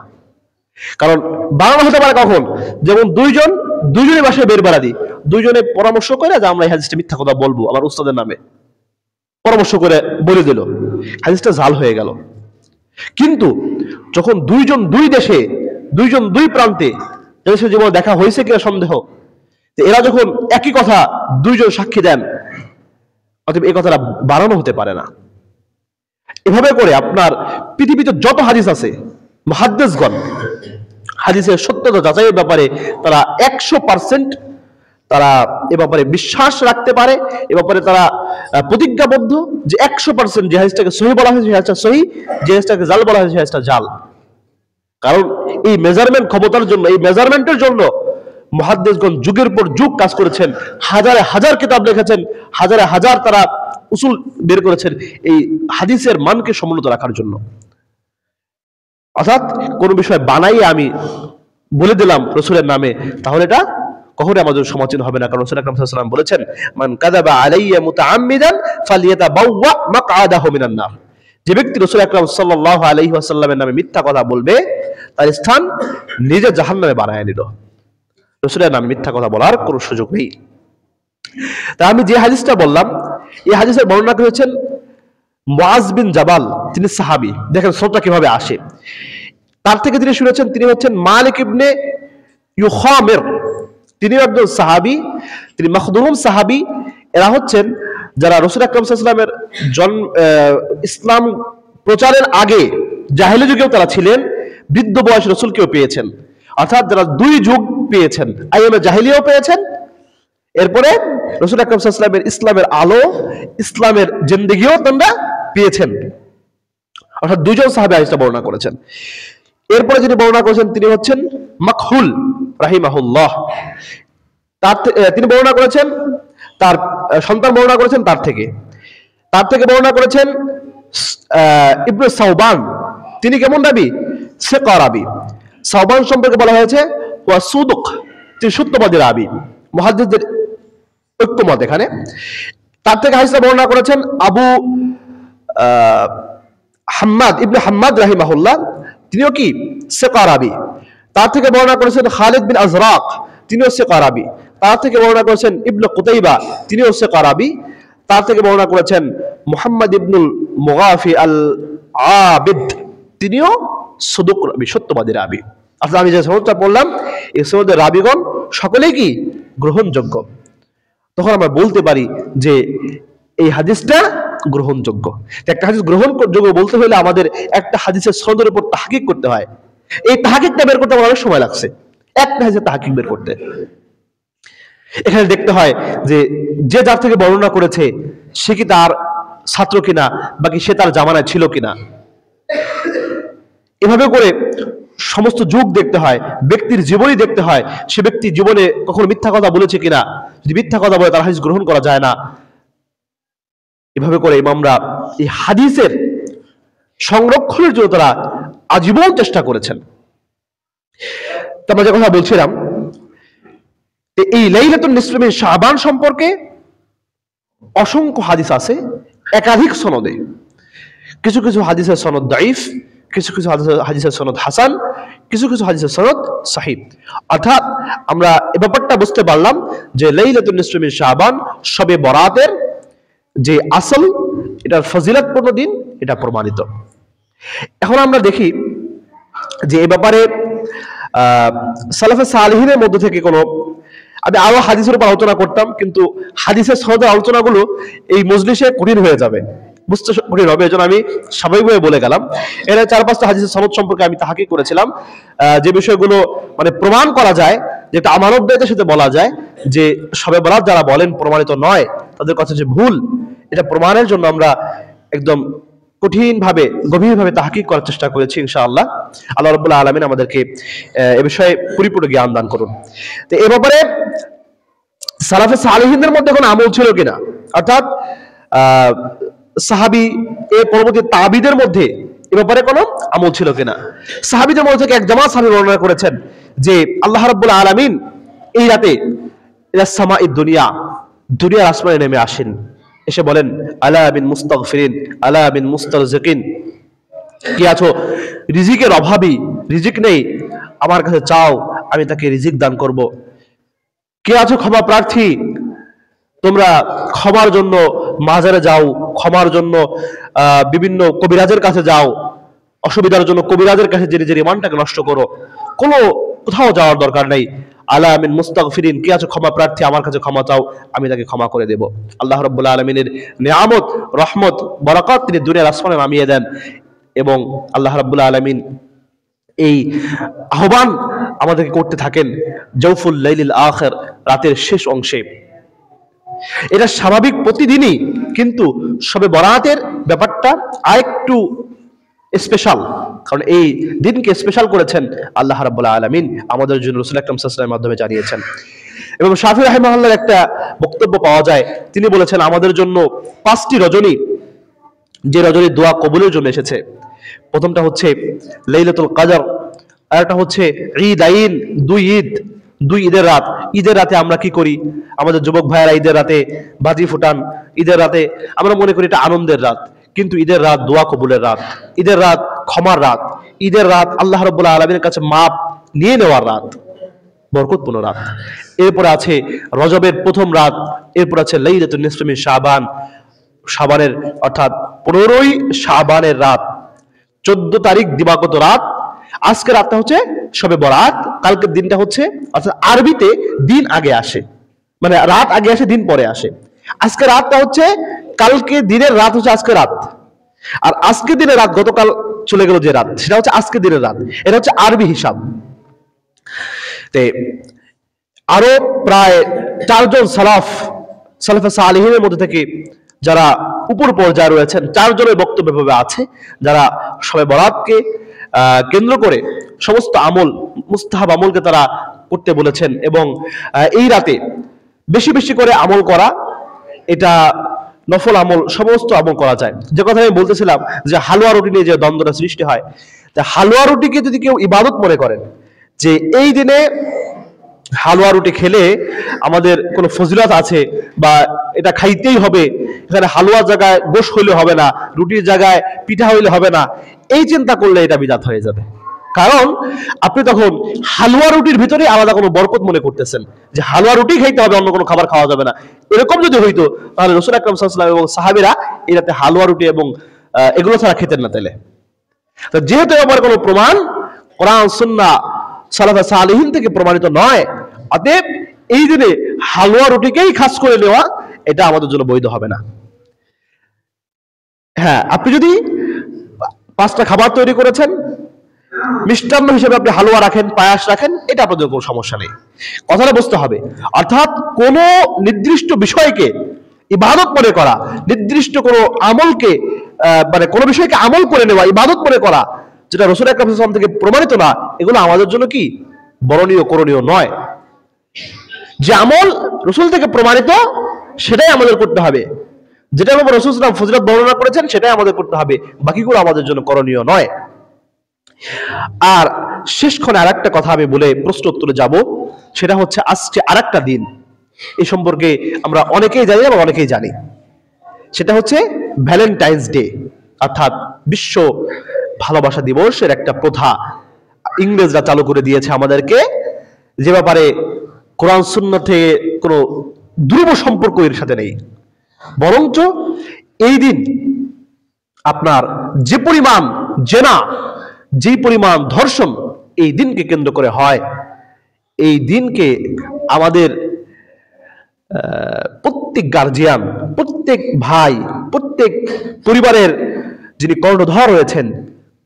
কারণ বানানো হতে পারে কখন? যেমন দুইজনের বাসায় বেরবারাদি, দুইজনে পরামর্শ করে যে আমরা এই হাদিসটা মিথ্যা কথা বলবো আমার উস্তাদের নামে, পরামর্শ করে বলে দিল, হাদিসটা জাল হয়ে গেল। কিন্তু যখন দুইজন দুই দেশে, দুইজন দুই প্রান্তে জীবন দেখা হয়েছে কিনা সন্দেহ, এরা যখন একই কথা দুইজন সাক্ষী দেন, অতএব এই কথাটা বানানো হতে পারে না। এভাবে করে আপনার পৃথিবীতে যত হাদিস আছে, মুহাদ্দিসগণ হাদিসের সত্যতা যাচাইয়ের ব্যাপারে তারা 100% তারা এ ব্যাপারে বিশ্বাস রাখতে পারে, এ ব্যাপারে তারা প্রতিজ্ঞাবদ্ধ যে 100% যে হাদিসটাকে সহিহ বলা হয়েছে সেই হাদিসটা সহিহ, যে হাদিসটাকে জাল বলা হয়েছে সেই হাদিসটা জাল। কারণ এই মেজারমেন্ট ক্ষমতার জন্য, এই মেজারমেন্টের জন্য মুহাদ্দিসগণ যুগের পর যুগ কাজ করেছেন, হাজারে হাজার কিতাব লিখেছেন, হাজারে হাজার তারা উসুল বের করেছেন এই হাদিসের মানকে সমুন্নত রাখার জন্য। অর্থাৎ কোন বিষয় বানাইয়ে আমি বলে দিলাম রাসূলের নামে, তাহলে এটা কখনোই আমাদের সমালোচনা হবে না। কারণ রাসূল আকরাম সাল্লাল্লাহু আলাইহি ওয়াসাল্লাম বলেছেন, মান কাযাবা আলাইয়া মুতাআম্মিদান ফালিয়াতাবাওয়া মাকআদাহু মিনান নার। যে ব্যক্তি রাসূল আকরাম সাল্লাল্লাহু আলাইহি ওয়াসাল্লামের নামে মিথ্যা কথা বলবে, তার স্থান নিজে জাহান্নামে বানায় নিল। রাসূলের নামে মিথ্যা কথা বলার কোনো সুযোগ নেই। তা আমি যে হাদিসটা বললাম, এই হাদিসের বর্ণনা করেছেন মুআজ বিন জাবাল, তিনি সাহাবী। দেখেন সনদটা কিভাবে আসে। তার থেকে তিনি শুনেছেন, তিনি হচ্ছেন মালিক ইবনে ইউখামির, তিনি একজন সাহাবী, তিনি মাখদুম সাহাবী। এরা হচ্ছেন যারা রাসূল আকরাম সাল্লাল্লাহু আলাইহি ওয়াসাল্লামের ইসলাম প্রচারের আগে জাহেলি যুগেও তারা ছিলেন, বৃদ্ধ বয়স রাসূলকেও পেয়েছেন। অর্থাৎ যারা দুই যুগ পেয়েছেন, আইয়ামে জাহেলিয়াও পেয়েছেন, এরপরে রাসূল আকরাম সাল্লাল্লাহু আলাইহি ওয়াসাল্লামের ইসলামের আলো, ইসলামের জিন্দেগিও তারা পেয়েছেন। অর্থাৎ দুইজন সাহাবী হাদিসটা বর্ণনা করেছেন। এরপরে যিনি বর্ণনা করেছেন তিনি হচ্ছেন মাকহুল রাহিমাহুল্লাহ। তিনি বর্ণনা করেছেন, তার সন্তান বর্ণনা করেছেন তার থেকে বর্ণনা করেছেন ইবনে সাওবান। তিনি কেমন রাবী? সিকা রাবী। সাওবান সম্পর্কে বলা হয়েছে ওয়া সুদুক, তিনি সত্যবাদী রাবী। মুহাদ্দিসদের ঐক্যমত এখানে। তার থেকে হাদিসটা বর্ণনা করেছেন আবু হাম্মাদ ইবনে হাম্মাদ রাহিমাহুল্লাহ, তিনিও কি সিকা রাবী। তার থেকে বর্ণনা করেছেন খালিদ বিন আজরাক, তিনিও সিকা রাবী। তার থেকে বর্ণনা করেছেন ইবনে কুতাইবা, তিনিও সিকা রাবী। তার থেকে বর্ণনা করেছেন মুহাম্মদ ইবনুল মুগাফি আল আবিদ, তিনিও সদুক রাবী, সত্যবাদী রাবী। আসলে আমি যে সনদটা বললাম, এই সনদের রাবীগণ সকলেই কি গ্রহণযোগ্য। তখন আমরা বলতে পারি যে এই হাদিসটা গ্রহণযোগ্য। একটা হাদিস গ্রহণযোগ্য বলতে হলে আমাদের একটা হাদিসের সনদের উপর তাহকিক করতে হয়। এই তাহকিকটা বের করতে আমার অনেক সময় লাগছে, একটা হাদিসের তাহকিক বের করতে। এখানে দেখতে হয় যে যে যার থেকে বর্ণনা করেছে সে কি তার ছাত্র কিনা, বাকি সে তার জামানায় ছিল কিনা। এভাবে করে সমস্ত যুগ দেখতে হয়, ব্যক্তির জীবনই দেখতে হয়, সে ব্যক্তি জীবনে কখনো মিথ্যা কথা বলেছে কিনা। যদি মিথ্যা কথা বলে তার হাদিস গ্রহণ করা যায় না। এভাবে করে ইমামরা এই হাদিসের সংরক্ষণের জন্য তারা আজীবন চেষ্টা করেছেন। আমরা যে কথা বলছিলাম, এই লাইলাতুন নিসফ মিন শাবান সম্পর্কে অসংখ্য হাদিস আছে একাধিক সনদে। কিছু কিছু হাদিসের সনদ দাইফ, কিছু কিছু হাদিসের সনদ হাসান, কিছু কিছু হাদিসের সনদ সহিহ। অর্থাৎ আমরা এই ব্যাপারটা বুঝতে পারলাম যে লাইলাতুন নিসফ মিন শাবান শবে বরাতের যে আসল, এটার ফজিলতপূর্ণ দিন, এটা প্রমাণিত। এখন আমরা দেখি যে এই ব্যাপারে সালাফে সালেহিনের মধ্যে থেকে কোনো, আমি আরো হাদিসের উপর আলোচনা করতাম, কিন্তু হাদিসের সনদের আলোচনাগুলো এই মজলিসে কঠিন হয়ে যাবে, বুঝতে কঠিন হবে। এজন্য আমি স্বাভাবিকভাবে বলে গেলাম। এর 4-5টা হাদিসের সনদ সম্পর্কে আমি তাহাকি করেছিলাম, যে বিষয়গুলো মানে প্রমাণ করা যায়, যেটা আমানতদারিতার সাথে বলা যায় যে শবে বরাত যারা বলেন প্রমাণিত নয়, তাদের কথা যে ভুল, এটা প্রমাণের জন্য আমরা একদম কঠিনভাবে গভীরভাবে তাহকিক করার চেষ্টা করেছি। ইনশাআল্লাহ আল্লাহ রাব্বুল আলামিন আমাদেরকে এ বিষয়ে পরিপূর্ণ জ্ঞান দান করুন। তো এ ব্যাপারে সালাফে সালেহিনদের মধ্যে কোনো আমল ছিল কিনা, অর্থাৎ সাহাবী এর পরবর্তী তাবিদের মধ্যে এ ব্যাপারে কোনো আমল ছিল কিনা। সাহাবীদের মধ্যে থেকে এক জামাত সাহাবী বর্ণনা করেছেন যে আল্লাহ রাব্বুল আলামিন এই রাতে ইলাস সামাঈদ দুনিয়া, দুনিয়ার আসমানে নেমে আসেন, এসে বলেন আলা বিন মুস্তাগফিরিন, আলা বিন মুস্তারজিকিন, কি আছো রিজিকের অভাবী, রিজিক নেই, আমার কাছে চাও, আমি তাকে রিজিক দান করব। কে আছো ক্ষমা প্রার্থী, তোমরা ক্ষমার জন্য মাজারে যাও, ক্ষমার জন্য বিভিন্ন কবিরাজের কাছে যাও, অসুবিধার জন্য কবিরাজের কাছে যে নিজের ইমানটাকে নষ্ট করো, কোনো কোথাও যাওয়ার দরকার নেই। আলা মিন মুস্তাগফিরিন, কে আছো ক্ষমা প্রার্থী, আমার কাছে ক্ষমা চাও, আমি তাকে ক্ষমা করে দেব। আল্লাহ রাব্বুল আলামিনের নিয়ামত, রহমত, বরকত তিনি দুনিয়ার আসমানে নামিয়ে দেন, এবং আল্লাহ রাব্বুল আলামিন এই আহ্বান আমাদেরকে করতে থাকেন জাওফুল লাইলিল আখির, রাতের শেষ অংশে। এটা স্বাভাবিক প্রতিদিনই, কিন্তু শবে বরাতের ব্যাপারটা আরেকটু স্পেশাল, কারণ এই দিনকে স্পেশাল করেছেন আল্লাহ রাব্বুল আলামিন আমাদের জন্য, রাসূল আকরাম সাল্লাল্লাহু আলাইহি ওয়াসাল্লামের মাধ্যমে জানিয়েছেন। এবং শাফিঈ রাহিমাহুল্লাহর একটা বক্তব্য পাওয়া যায়, তিনি বলেছেন আমাদের জন্য 5টি রজনী, যে রজনী দোয়া কবুলের জন্য এসেছে। প্রথমটা হচ্ছে লাইলাতুল কদর, আর একটা হচ্ছে ঈদ আইন, দুই ঈদের রাত। ঈদের রাতে আমরা কি করি, আমাদের যুবক ভাইয়েরা ঈদের রাতে বাজি ফুটান, ঈদের রাতে আমরা মনে করি এটা আনন্দের রাত, কিন্তু ঈদের রাত দোয়া কবুলের রাত, ঈদের রাত ক্ষমার রাত, ঈদের রাত আল্লাহ রাব্বুল আলামিনের কাছে মাপ নিয়ে নেওয়ার রাত, বরকতপূর্ণ রাত। এরপর আছে রজবের প্রথম রাত, এরপর আছে লাইলাতুন নিসফ মিন শাবান, শাবানের অর্থাৎ 15ই শাবানের রাত, 14 তারিখ দিবাগত রাত। আজকে রাতটা হচ্ছে শবে বরাত, কালকের দিনটা হচ্ছে, অর্থাৎ আরবিতে দিন আগে আসে, মানে রাত আগে আসে দিন পরে আসে। আজকে রাতটা হচ্ছে কালকে দিনের রাত, হচ্ছে আজকে রাত, আর আজকে দিনের রাত গতকাল চলে গেল যে রাত, সেটা হচ্ছে আজকে দিনের রাত। এটা হচ্ছে আরবি হিসাব। আরো প্রায় 4 জন সালাফে সালেহিনের মধ্যে থেকে যারা উপর পর্যায়ে রয়েছেন, 4 জনের বক্তব্য ভাবে আছে, যারা শবে বরাতকে কেন্দ্র করে সমস্ত আমল, মুস্তাহাব আমলকে তারা করতে বলেছেন, এবং এই রাতে বেশি বেশি করে আমল করা, এটা নফল আমল, সমস্ত আমল করা যায়। যে কথা আমি বলতেছিলাম যে হালুয়া রুটি নিয়ে যে দ্বন্দ্বটা সৃষ্টি হয়, তা হালুয়া রুটিকে যদি কেউ ইবাদত মনে করেন, যে এই দিনে হালুয়া রুটি খেলে আমাদের কোনো ফজিলত আছে বা এটা খাইতেই হবে, এখানে হালুয়ার জায়গায় গোশ হইলে হবে না, রুটির জায়গায় পিঠা হইলে হবে না, এই চিন্তা করলে এটা বিদআত হয়ে যাবে। কারণ আপনি তখন হালুয়া রুটির ভিতরে আলাদা কোনো বরকত মনে করতেছেন, যে হালুয়া রুটি খাইতে হবে, অন্য কোনো খাবার খাওয়া যাবে না। এরকম যদি হইতো তাহলে রাসূল আকরাম সাল্লাল্লাহু আলাইহি ওয়াসাল্লাম এবং সাহাবীরা এই রাতে হালুয়া রুটি এবং এগুলো ছাড়া খেতেন না। তাহলে যেহেতু আমার কোনো প্রমাণ কোরআন সুন্নাহ সালাফে সালেহিন থেকে প্রমাণিত নয়, অতএব এই দিনে হালুয়া রুটিকেই খাস করে নেওয়া এটা আমাদের জন্য বৈধ হবে না। হ্যাঁ, আপনি যদি 5টা খাবার তৈরি করেছেন, মিষ্টান্ন হিসেবে আপনি হালুয়া রাখেন, পায়াস রাখেন, এটা আপনাদের কোনো সমস্যা নেই। কথাটা বুঝতে হবে, অর্থাৎ কোন নির্দিষ্ট বিষয়কে ইবাদত মনে করা, নির্দিষ্ট কোনো আমলকে মানে কোনো বিষয়কে আমল করে নেওয়া, ইবাদত মনে করা, যেটা রাসূল আকরাম সাল্লাল্লাহু আলাইহি ওয়াসাল্লাম থেকে প্রমাণিত না, এগুলো আমাদের জন্য কি বরণীয় করণীয় নয়। যে আমল রাসূল থেকে প্রমাণিত সেটাই আমাদের করতে হবে, যেটা রাসূল সাল্লাল্লাহু আলাইহি ওয়াসাল্লাম ফজিলত বর্ণনা করেছেন সেটাই আমাদের করতে হবে, বাকিগুলো আমাদের জন্য করণীয় নয়। আর শেষক্ষণে আরেকটা কথা আমি বলে প্রশ্ন উত্তরে যাব, সেটা হচ্ছে আজকে আরেকটা দিন, এই সম্পর্কে আমরা অনেকেই জানি এবং অনেকেই জানি, সেটা হচ্ছে ভ্যালেন্টাইন্স ডে, অর্থাৎ বিশ্ব ভালোবাসা দিবসের একটা প্রথা ইংরেজরা চালু করে দিয়েছে আমাদেরকে, যে ব্যাপারে কোরআন সুন্নাহ থেকে কোনো ধ্রুব সম্পর্ক এর সাথে নেই। বরঞ্চ এই দিন আপনার যে পরিমাণ জেনা, যে পরিমাণ ধর্ষণ এই দিনকে কেন্দ্র করে হয়, এই দিনকে আমাদের প্রত্যেক গার্জিয়ান, প্রত্যেক ভাই, প্রত্যেক পরিবারের যিনি কর্ণধর রয়েছেন,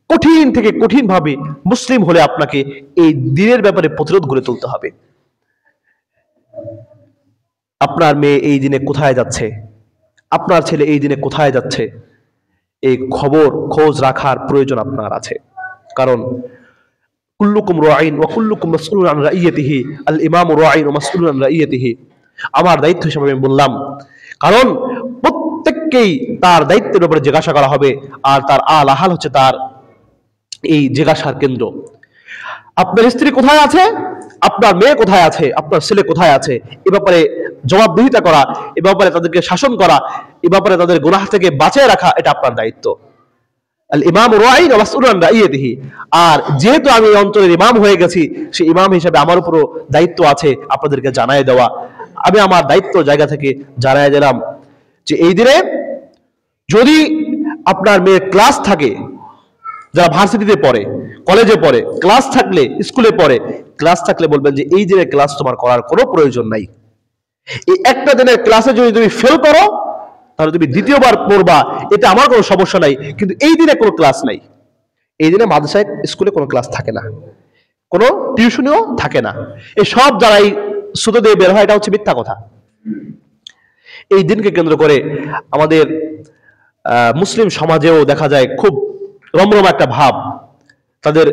কঠিন থেকে কঠিন ভাবে মুসলিম হলে আপনাকে এই দিনের ব্যাপারে প্রতিরোধ গড়ে তুলতে হবে। আপনার মেয়ে এই দিনে কোথায় যাচ্ছে, আপনার ছেলে এই দিনে কোথায় যাচ্ছে, এই খোঁজ রাখার প্রয়োজন আপনার আছে। কারণ কুল্লুকুম রাঈন ওয়া কুল্লুকুম মাসউলুন আন রাইয়াতিহি, আল ইমামু রাঈন ওয়া মাসউলুন আন রাইয়াতিহি। আমার দায়িত্ব হিসেবে আমি বললাম, কারণ প্রত্যেককেই তার দায়িত্বের উপরে জিজ্ঞাসা করা হবে, আর তার আল আহাল হচ্ছে তার এই জিজ্ঞাসার কেন্দ্র। আপনার স্ত্রী কোথায় আছে, আপনার মেয়ে কোথায় আছে, আপনার ছেলে কোথায় আছে, এ ব্যাপারে জবাবদিহিতা করা, এ ব্যাপারে তাদেরকে শাসন করা, এ ব্যাপারে তাদের গুনাহ থেকে বাঁচিয়ে রাখা, এটা আপনার দায়িত্ব। আল ইমাম রাঈন ওয়া মাসউলুন আন রাইয়াতিহি। আর যেহেতু আমি এই অঞ্চলের ইমাম হয়ে গেছি, সেই ইমাম হিসেবে আমার উপরও দায়িত্ব আছে আপনাদেরকে জানায় দেওয়া। আমি আমার দায়িত্ব জায়গা থেকে জানায় দিলাম যে এই দিনে যদি আপনার মেয়ের ক্লাস থাকে, যারা ভার্সিটিতে পড়ে, কলেজে পড়ে, ক্লাস থাকলে, স্কুলে পড়ে, ক্লাস থাকলে বলবেন যে এই দিনের ক্লাস তোমার করার কোনো প্রয়োজন নাই। এই একটা দিনের ক্লাসে যদি তুমি ফেল করো তাহলে তুমি দ্বিতীয়বার পড়বা, এটা আমার কোনো সমস্যা নাই, কিন্তু এই দিনে কোনো ক্লাস নাই। এই দিনে মাদ্রাসায়, স্কুলে কোনো ক্লাস থাকে না, কোনো টিউশনিও থাকে না। এই সব যারাই সুতো দিয়ে বের হয়, এটা হচ্ছে মিথ্যা কথা। এই দিনকে কেন্দ্র করে আমাদের মুসলিম সমাজেও দেখা যায় খুব রমরমা একটা ভাব। তাদের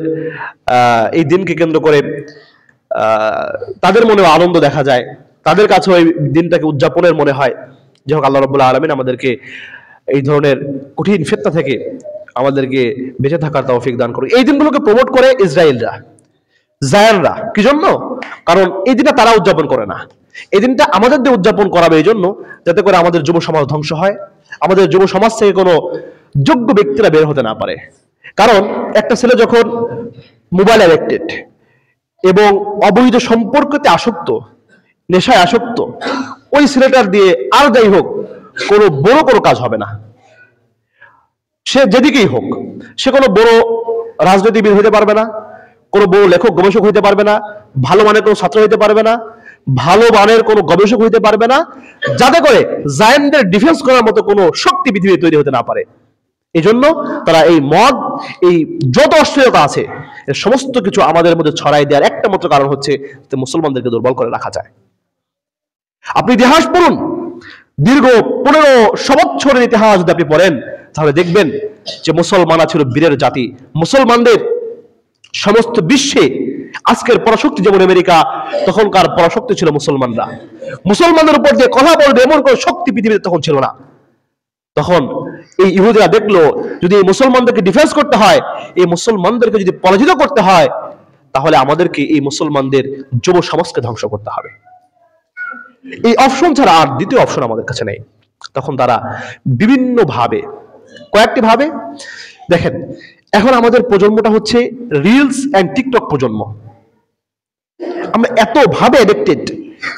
এই দিনকে কেন্দ্র করে তাদের মনেও আনন্দ দেখা যায়, তাদের কাছেও এই দিনটাকে উদযাপনের মনে হয়। যাই হোক, আল্লাহ রাব্বুল আলামিন আমাদেরকে এই ধরনের কঠিন ফিতনা থেকে আমাদেরকে বেঁচে থাকার তৌফিক দান করুন। এই দিনগুলোকে প্রমোট করে ইসরায়েলরা, জায়ানরা, কি জন্য? কারণ এই দিনটা তারা উদযাপন করে না, এই দিনটা আমাদের দিয়ে উদযাপন করাবে এই জন্য, যাতে করে আমাদের যুব সমাজ ধ্বংস হয়, আমাদের যুব সমাজ থেকে কোনো যোগ্য ব্যক্তিরা বের হতে না পারে। কারণ একটা ছেলে যখন মোবাইল অ্যাডিক্টেড এবং অবৈধ সম্পর্কতে আসক্ত, নেশায় আসক্ত, ওই ছেলেটার দিয়ে আর যাই হোক কোনো বড় কোনো কাজ হবে না। সে যেদিকেই হোক, সে কোনো বড় রাজনীতিবিদ হইতে পারবে না, কোনো বড় লেখক গবেষক হইতে পারবে না, ভালো মানের কোনো ছাত্র হইতে পারবে না, ভালো মানের কোনো গবেষক হইতে পারবে না, যাতে করে জায়ান্টদের ডিফেন্স করার মতো কোনো শক্তি পৃথিবীতে তৈরি হতে না পারে। এই জন্য তারা এই মদ, এই যত অশ্লীলতা আছে, এর সমস্ত কিছু আমাদের মধ্যে ছড়াই দেওয়ার একটা মাত্র কারণ হচ্ছে যে মুসলমানদেরকে দুর্বল করে রাখা যায়। আপনি ইতিহাস পড়ুন, দীর্ঘ 1500 বছরের ইতিহাস যদি আপনি পড়েন তাহলে দেখবেন যে মুসলমানরা ছিল বীরের জাতি। মুসলমানদের সমস্ত বিশ্বে আজকের পরাশক্তি যেমন আমেরিকা, তখনকার পরাশক্তি ছিল মুসলমানরা। মুসলমানদের উপর যে কথা বলবে এমন কোন শক্তি পৃথিবীতে তখন ছিল না। তখন এই ইহুদিরা দেখলো যদি এই মুসলমানদেরকে ডিফেন্স করতে হয়, এই মুসলমানদেরকে যদি পরাজিত করতে হয়, তাহলে আমাদেরকে এই মুসলমানদের যুব সমাজকে ধ্বংস করতে হবে। এই অপশন ছাড়া আর দ্বিতীয় অপশন আমাদের কাছে নেই। তখন তারা বিভিন্ন ভাবে, কয়েকটি ভাবে, দেখেন এখন আমাদের প্রজন্মটা হচ্ছে রিলস এন্ড টিকটক প্রজন্ম। আমরা এত ভাবে এডিক্টেড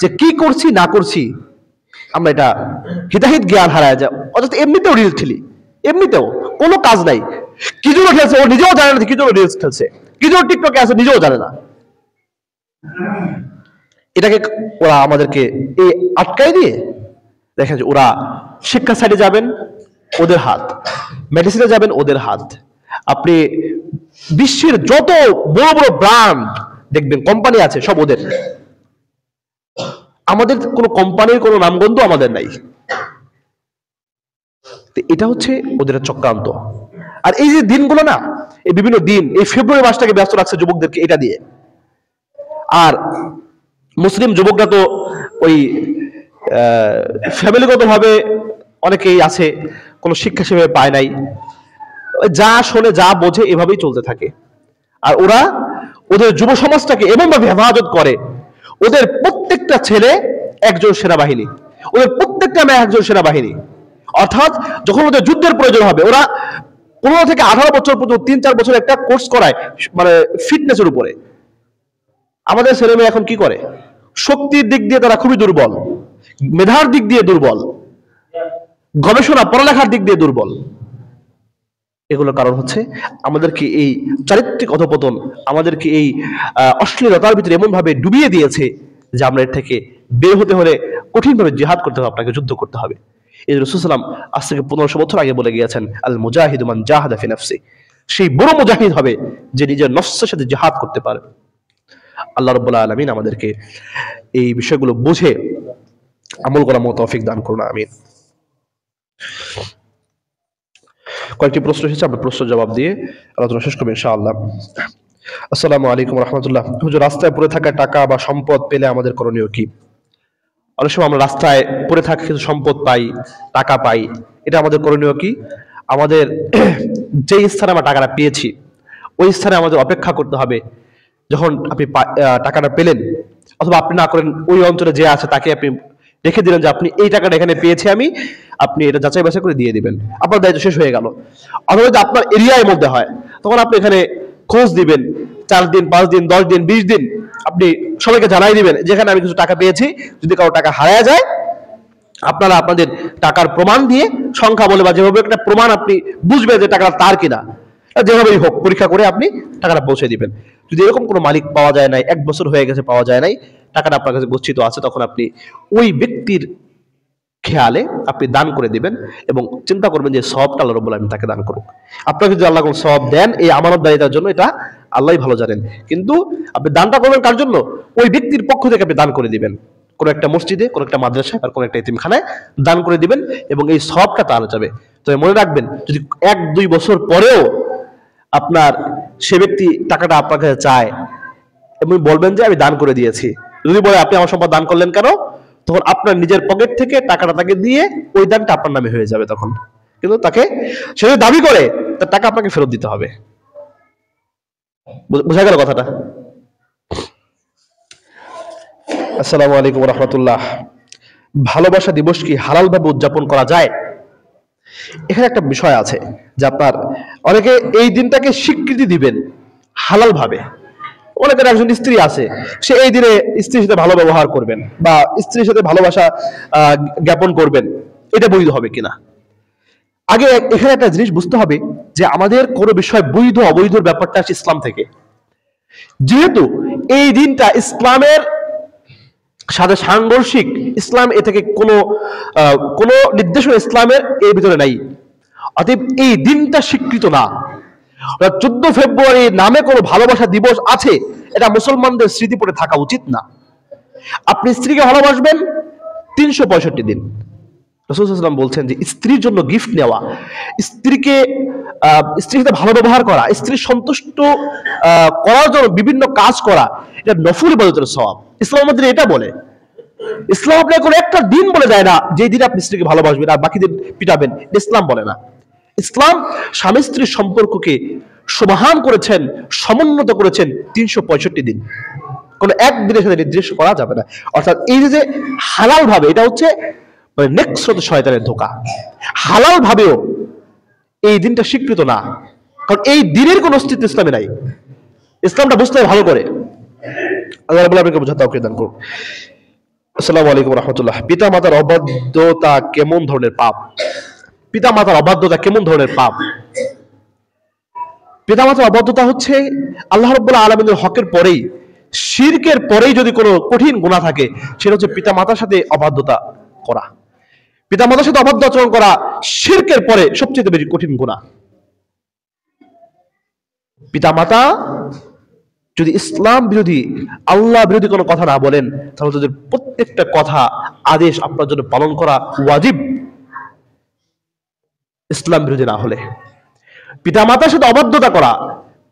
যে কি করছি না করছি আমরা এটা হিতাহিত জ্ঞান হারায় যায়। অর্থাৎ এমনিতেও রিলস খেলি, এমনিতেও কোনো কাজ নাই, কি জন্য খেলছে ও নিজেও জানে না, কি জন্য রিলস খেলছে, কি জন্য টিকটকে আছে নিজেও জানে না। এটাকে ওরা আমাদেরকে এই আটকায় দিয়ে, দেখেন যে ওরা শিক্ষা সাইডে যাবেন ওদের হাত, মেডিসিনে যাবেন ওদের হাত, আপনি বিশ্বের যত বড় বড় ব্র্যান্ড দেখবেন কোম্পানি আছে সব ওদের। আমাদের কোনো কোম্পানির কোনো নামগন্ধ আমাদের নাই। এটা হচ্ছে ওদের চক্রান্ত। আর এই যে দিনগুলো না, এই বিভিন্ন দিন, এই ফেব্রুয়ারি মাসটাকে ব্যস্ত রাখছে যুবকদেরকে এটা দিয়ে। আর মুসলিম যুবকরা তো ওই ফ্যামিলিগত ভাবে অনেকেই আছে কোনো শিক্ষা সেভাবে পায় নাই, যা শোনে যা বোঝে এভাবেই চলতে থাকে। আর ওরা ওদের যুব সমাজটাকে এমনভাবে হেফাজত করে, ওদের প্রত্যেকটা ছেলে একজন সেনাবাহিনী, ওদের প্রত্যেকটা মেয়ে একজন সেনাবাহিনী। অর্থাৎ যখন ওদের যুদ্ধের প্রয়োজন হবে ওরা 15 থেকে 18 বছর পর্যন্ত 3-4 বছর একটা কোর্স করায়, মানে ফিটনেসের উপরে। আমাদের ছেলে মেয়ে এখন কি করে? শক্তির দিক দিয়ে তারা খুবই দুর্বল, মেধার দিক দিয়ে দুর্বল, গবেষণা পড়ালেখার দিক দিয়ে দুর্বল। এগুলোর কারণ হচ্ছে আমাদেরকে এই চারিত্রিক অধপতন, আমাদেরকে এই অশ্লীলতার ভিতরে এমন ভাবে ডুবিয়ে দিয়েছে যে আমরা এর থেকে বের হতে হলে কঠিনভাবে জিহাদ করতে হবে, আপনাকে যুদ্ধ করতে হবে। এই রাসূল সাল্লাল্লাহু আলাইহি ওয়াসাল্লাম আজ থেকে 1500 বছর আগে বলে গিয়েছেন, আল মুজাহিদু মান জাহাদা ফি নাফসি, সেই বড় মুজাহিদ হবে যে নিজের নফসের সাথে জিহাদ করতে পারে। আল্লাহ রাব্বুল আলামিন আমাদেরকে এই বিষয়গুলো বুঝে আমল করার মতো তৌফিক দান করুন, আমিন। কয়েকটি প্রশ্ন এসেছে, আমরা প্রশ্ন জবাব দিয়ে আলোচনা শেষ করব ইনশাআল্লাহ। আসসালামু আলাইকুম ওয়া রাহমাতুল্লাহ। হুজুর, রাস্তায় পড়ে থাকা টাকা বা সম্পদ পেলে আমাদের করণীয় কি? অনেক সময় আমরা রাস্তায় পড়ে থাকা কিছু সম্পদ পাই, টাকা পাই, এটা আমাদের করণীয় কি? আমাদের যে স্থানে আমরা টাকাটা পেয়েছি ওই স্থানে আমাদের অপেক্ষা করতে হবে। যখন আপনি টাকাটা পেলেন, অথবা আপনি না করেন ওই অঞ্চলে যে আছে তাকে আপনি রেখে দিলেন যে আপনি এই টাকাটা এখানে পেয়েছি আমি, আপনি এটা যাচাই বাছাই করে দিয়ে দিবেন, আপনার দায়িত্ব শেষ হয়ে গেল। অথবা যদি আপনার এরিয়ার মধ্যে হয় তখন আপনি এখানে খোঁজ দিবেন, 4 দিন 5 দিন 10 দিন 20 দিন আপনি সবাইকে জানাই দিবেন যেখানে আমি কিছু টাকা পেয়েছি। যদি কারো টাকা হারায় যায় আপনারা আপনাদের টাকার প্রমাণ দিয়ে, সংখ্যা বলে বা যেভাবে একটা প্রমাণ আপনি বুঝবেন যে টাকাটা তার কিনা, যেভাবেই হোক পরীক্ষা করে আপনি টাকাটা পৌঁছে দিবেন। যদি এরকম কোনো মালিক পাওয়া যায় নাই, 1 বছর হয়ে গেছে পাওয়া যায় নাই, টাকাটা আপনার কাছে গচ্ছিত আছে, তখন আপনি ওই ব্যক্তির খেয়ালে আপনি দান করে দিবেন এবং চিন্তা করবেন যে সওয়াবটা আল্লাহ রাব্বুল আলামিন তাকে দান করুক। আপনাকে যদি আল্লাহ কোনো সওয়াব দেন এই আমানতদারিতার জন্য, এটা আল্লাহই ভালো জানেন, কিন্তু আপনি দানটা করবেন কার জন্য? ওই ব্যক্তির পক্ষ থেকে আপনি দান করে দিবেন, কোন একটা মসজিদে, কোন একটা মাদ্রাসায় আর কোন একটা এতিমখানায় দান করে দিবেন এবং এই সওয়াবটা তাহলে যাবে। তবে মনে রাখবেন, যদি 1-2 বছর পরেও আপনার সে ব্যক্তি টাকাটা আপনার কাছে চায় এবং বলবেন যে আমি দান করে দিয়েছি, যদি বলে আপনি আমার সম্পদ দান করলেন কেন, তখন আপনার নিজের পকেট থেকে টাকাটা তাকে দিয়ে ওই দানটা আপনার নামে হয়ে যাবে তখন। কিন্তু তাকে সে যদি দাবি করে তার টাকা আপনাকে ফেরত দিতে হবে। বোঝা গেল কথাটা? আসসালামু আলাইকুম ওয়া রাহমাতুল্লাহ। ভালোবাসা দিবস কি হালাল ভাবে উদযাপন করা যায়? এখানে একটা বিষয় আছে যে আপনার অনেকে এই দিনটাকে স্বীকৃতি দিবেন হালাল ভাবে। অনেকের একজন স্ত্রী আছে, সে এই দিনে স্ত্রীর সাথে ভালো ব্যবহার করবেন বা স্ত্রীর সাথে ভালোবাসা জ্ঞাপন করবেন, এটা বৈধ হবে কিনা? আগে এখানে একটা জিনিস বুঝতে হবে যে আমাদের কোনো বিষয় বৈধ অবৈধর ব্যাপারটা আছে ইসলাম থেকে। যেহেতু এই দিনটা ইসলামের সাথে সাংঘর্ষিক, ইসলাম এ থেকে কোনো নির্দেশনা ইসলামের এর ভিতরে নাই, অতএব এই দিনটা স্বীকৃত না। 14 ফেব্রুয়ারি নামে কোনো ভালোবাসা দিবস আছে, এটা মুসলমানদের স্মৃতি পড়ে থাকা উচিত না। আপনি স্ত্রীকে ভালোবাসবেন 365 দিন। রাসূল সাল্লাল্লাহু আলাইহি ওয়াসাল্লাম বলছেন যে স্ত্রীর জন্য গিফট নেওয়া, স্ত্রীর সাথে ভালো ব্যবহার করা, স্ত্রীর সন্তুষ্ট করার জন্য বিভিন্ন কাজ করা, এটা নফল ইবাদতের সওয়াব। ইসলামের মধ্যে এটা বলে। ইসলাম আপনাকে কোনো একটা দিন বলে দেয় না যে দিন আপনি স্ত্রীকে ভালোবাসবেন আর বাকি দিন পিটাবেন, ইসলাম বলে না। ইসলাম স্বামী স্ত্রীর সম্পর্ককে সমাহান করেছেন, সমুন্নত করেছেন 365 দিন। কোনো একদিনের সাথে নির্দেশ করা যাবে না। অর্থাৎ এই যে হালাল ভাবে, এটা হচ্ছে মানে নেক্সট শয়তানের ধোঁকা। হালাল ভাবেও এই দিনটা স্বীকৃত না, কারণ এই দিনের কোনো অস্তিত্ব ইসলামে নাই। ইসলামটা বুঝতে ভালো করে। আল্লাহ রাব্বুল আলামিন বোঝাতে তৌফিক দান করুন। আসসালামু আলাইকুম রাহমাতুল্লাহ। পিতা মাতার অবাধ্যতা কেমন ধরনের পাপ? পিতা মাতার অবাধ্যতা কেমন ধরনের পাপ? পিতা মাতার অবাধ্যতা হচ্ছে আল্লাহ রাব্বুল আলামিনের হকের পরেই, শিরকের পরেই যদি কোনো কঠিন গুনাহ থাকে, সেটা হচ্ছে পিতা মাতার সাথে অবাধ্যতা করা। পিতা মাতার সাথে অবাধ্য আচরণ করা শিরকের পরে সবচেয়ে বেশি কঠিন গুনাহ। পিতা মাতা যদি ইসলাম বিরোধী, আল্লাহ বিরোধী কোনো কথা না বলেন, তাহলে তাদের প্রত্যেকটা কথা, আদেশ আপনার জন্য পালন করা ওয়াজিব, ইসলাম বিরোধী না হলে। পিতা মাতার সাথে অবাধ্যতা করা,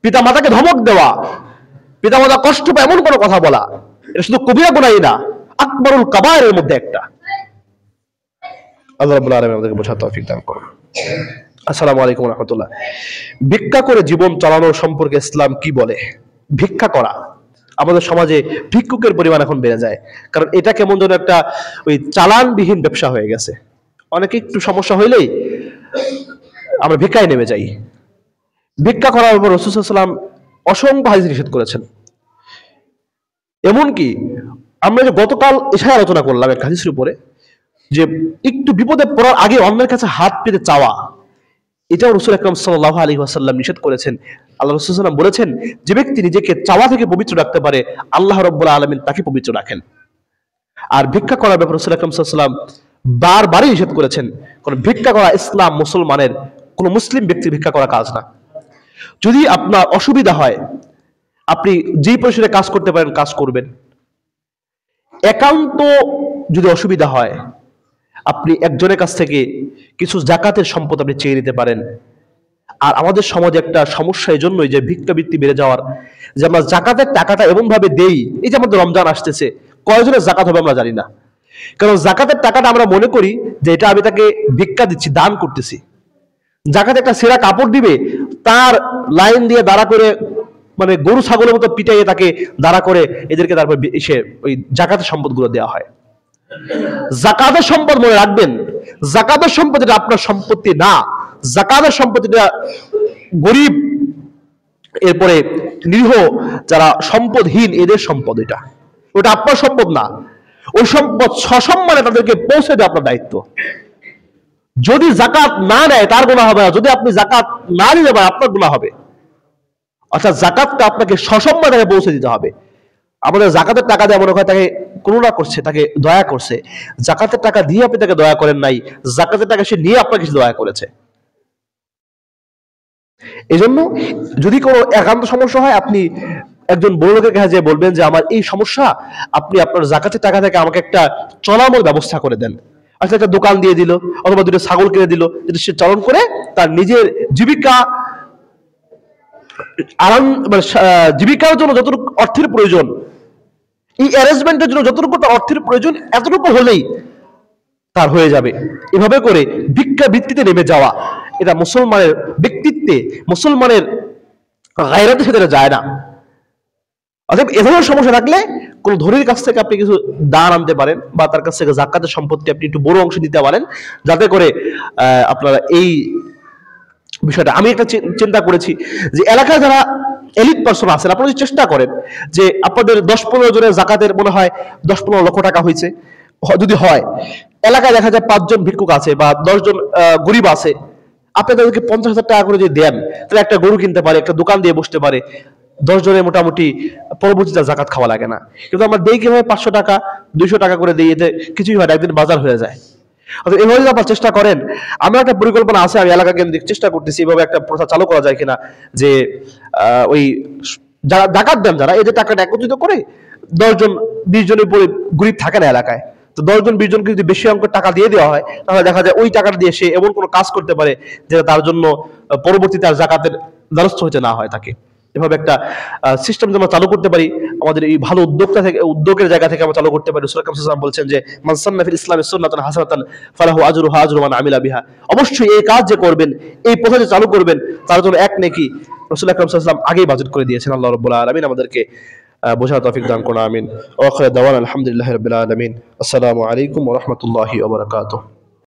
পিতা মাতাকে ধমক দেওয়া, পিতা মাতা কষ্ট পায় এমন কোনো কথা বলা, এটা শুধু কবিরা গুনাহই না, আকবরুল কাবায়েরের মধ্যে একটা। আল্লাহ রাব্বুল আলামিন আমাদেরকে বোঝার তৌফিক দান করুন। আসসালামু আলাইকুম রাহমাতুল্লাহ। ভিক্ষা করে জীবন চালানোর সম্পর্কে ইসলাম কি বলে? ভিক্ষা করা, আমাদের সমাজে ভিক্ষুকের পরিমাণ এখন বেড়ে যায়, কারণ এটা কেমন যেন একটা ওই চালানবিহীন ব্যবসা হয়ে গেছে। অনেকে একটু সমস্যা হইলেই আমরা ভিক্ষায় নেমে যাই। ভিক্ষা করার উপর রাসূল সাল্লাল্লাহু আলাইহি ওয়াসাল্লাম অসংখ্য হাদিস নিষেধ করেছেন। এমনকি আমরা যে গতকাল এশায় আলোচনা করলাম এক হাদিসের উপরে, যে একটু বিপদে পড়ার আগে অন্যের কাছে হাত পেতে চাওয়া, এটাও রাসূল আকরাম সাল্লাল্লাহু আলাইহি ওয়াসাল্লাম নিষেধ করেছেন। আল্লাহ রাসূল সাল্লাল্লাহু আলাইহি ওয়াসাল্লাম বলেছেন, যে ব্যক্তি নিজেকে চাওয়া থেকে পবিত্র রাখতে পারে, আল্লাহ রাব্বুল আলামিন তাকে পবিত্র রাখেন। আর ভিক্ষা করার ব্যাপারে রাসূল আকরাম সাল্লাল্লাহু আলাইহি ওয়াসাল্লাম বারবারই নিষেধ করেছেন। কারণ ভিক্ষা করা ইসলাম মুসলমানের, কোন মুসলিম ব্যক্তির ভিক্ষা করা কাজ না। যদি আপনার অসুবিধা হয়, আপনি যেই পরিসরে কাজ করতে পারেন কাজ করবেন। একান্ত যদি অসুবিধা হয়, আপনি একজনের কাছ থেকে কিছু জাকাতের সম্পদ আপনি চেয়ে নিতে পারেন। আর আমাদের সমাজে একটা সমস্যা এই জন্যই যে ভিক্ষাবৃত্তি বেড়ে যাওয়ার, যে আমরা জাকাতের টাকাটা এমন ভাবে দেই, এই যে আমাদের রমজান আসতেছে, কয়জনের জাকাত হবে আমরা জানি না। কারণ জাকাতের টাকাটা আমরা মনে করি যে এটা আমি তাকে ভিক্ষা দিচ্ছি, দান করতেছি। জাকাতে একটা ছেঁড়া কাপড় দিবে, তার লাইন দিয়ে দাঁড়া করে, মানে গরু ছাগলের মতো পিটাইয়ে তাকে দাঁড়া করে এদেরকে তারপর এসে ওই জাকাতের সম্পদগুলো দেওয়া হয়। জাকাতের সম্পদ মনে রাখবেন, জাকাতের সম্পদ এটা আপনার সম্পত্তি না। জাকাতের সম্পত্তিটা গরিব, এরপরে নিরীহ, যারা সম্পদহীন, এদের সম্পদ। এটা ওটা আপনার সম্পদ না। ওই সম্পদ সসম্মানে তাদেরকে পৌঁছে দেওয়া আপনার দায়িত্ব। যদি জাকাত না নেয় তার গুনাহ হবে না, যদি আপনি জাকাত না নিতে পারেন আপনার গুনাহ হবে। অর্থাৎ জাকাতটা আপনাকে সসম্মানে পৌঁছে দিতে হবে। আমাদের জাকাতের টাকা দিয়ে মনে হয় তাকে করুণা করছে, তাকে দয়া করছে। জাকাতের টাকা দিয়ে আপনি তাকে দয়া করেন নাই, জাকাতের টাকা সে নিয়ে আপনাকে দয়া করেছে। এই জন্য যদি কোনো একান্ত সমস্যা হয়, আপনি একজন বড় লোকের কাছে যেয়ে বলবেন যে আমার এই সমস্যা, আপনি আপনার জাকাতের টাকা থেকে আমাকে একটা চলামল ব্যবস্থা করে দেন। আচ্ছা, একটা দোকান দিয়ে দিল, অথবা দুটো ছাগল কিনে দিল, যেটা সে চালন করে তার নিজের জীবিকা আরাম, মানে জীবিকার জন্য যতটুকু অর্থের প্রয়োজন, এই অ্যারেঞ্জমেন্টের জন্য যতটুকু তার অর্থের প্রয়োজন, এতটুকু হলেই তার হয়ে যাবে। এভাবে করে ভিক্ষা বৃত্তিতে নেমে যাওয়া, এটা মুসলমানের ব্যক্তিত্বে, মুসলমানের গায়রাতের সাথে যায় না। অতএব এ ধরনের সমস্যা থাকলে কোন ধনীর কাছ থেকে আপনি কিছু দান আনতে পারেন, বা তার কাছ থেকে জাকাতের সম্পত্তি আপনি একটু বড় অংশ দিতে পারেন, যাতে করে আপনারা এই বিষয়টা। আমি একটা চিন্তা করেছি যে এলাকায় যারা এলিট পার্সন আছেন, আপনারা যদি চেষ্টা করেন যে আপনাদের 10-15 জনের জাকাতের মনে হয় 10-15 লক্ষ টাকা হয়েছে, যদি হয়, এলাকায় দেখা যায় 5 জন ভিক্ষুক আছে বা 10 জন গরিব আছে, আপনি তাদেরকে 50,000 টাকা করে যদি দেন, তাহলে একটা গরু কিনতে পারে, একটা দোকান দিয়ে বসতে পারে। 10 জনের মোটামুটি পরবর্তীতে জাকাত খাওয়া লাগে না। কিন্তু আমরা দেই কিভাবে 500 টাকা 200 টাকা করে দিই, এতে কিছুই হয় না, একদিন বাজার হয়ে যায়। এভাবে যদি আপনারা চেষ্টা করেন, আমার একটা পরিকল্পনা আছে, আমি এলাকা কেন্দ্রিক চেষ্টা করতেছি এভাবে একটা প্রথা চালু করা যায় কিনা, যে ওই যারা জাকাত দেন, যারা এই যে টাকাটা একত্রিত করে 10 জন 20 জনের উপরে গরিব থাকে না এলাকায়, তো 10 জন 20 জনকে যদি বেশি অঙ্কের টাকা দিয়ে দেওয়া হয়, তাহলে দেখা যায় ওই টাকাটা দিয়ে সে এমন কোনো কাজ করতে পারে যেটা তার জন্য পরবর্তীতে আর জাকাতের দ্বারস্থ হতে না হয় তাকে। এভাবে একটা সিস্টেম আমরা চালু করতে পারি, আমাদের এই ভালো উদ্যোগের জায়গা থেকে আমরা চালু করতে পারি। রাসূল আকরাম সাল্লাল্লাহু আলাইহি ওয়াসাল্লাম বলছেন যে মান সান্না ফিল ইসলামি সুন্নাতান হাসানাতান ফালাহু আজরুহা আজরু মান আমিলা বিহা। অবশ্যই এই কাজ যে করবেন, এই পথে যে চালু করবেন, তার জন্য এক নেকি রাসূল আকরাম সাল্লাল্লাহু আলাইহি ওয়াসাল্লাম আগেই বাজেট করে দিয়েছেন। আল্লাহ রাব্বুল আলামিন আমাদেরকে বোঝার তৌফিক দান করুন, আমিন। ওয়া আখিরু দাওয়ানা আলহামদুলিল্লাহি রাব্বিল আলামিন। আসসালামু আলাইকুম ওয়া রাহমাতুল্লাহি ওয়া বারাকাতুহু।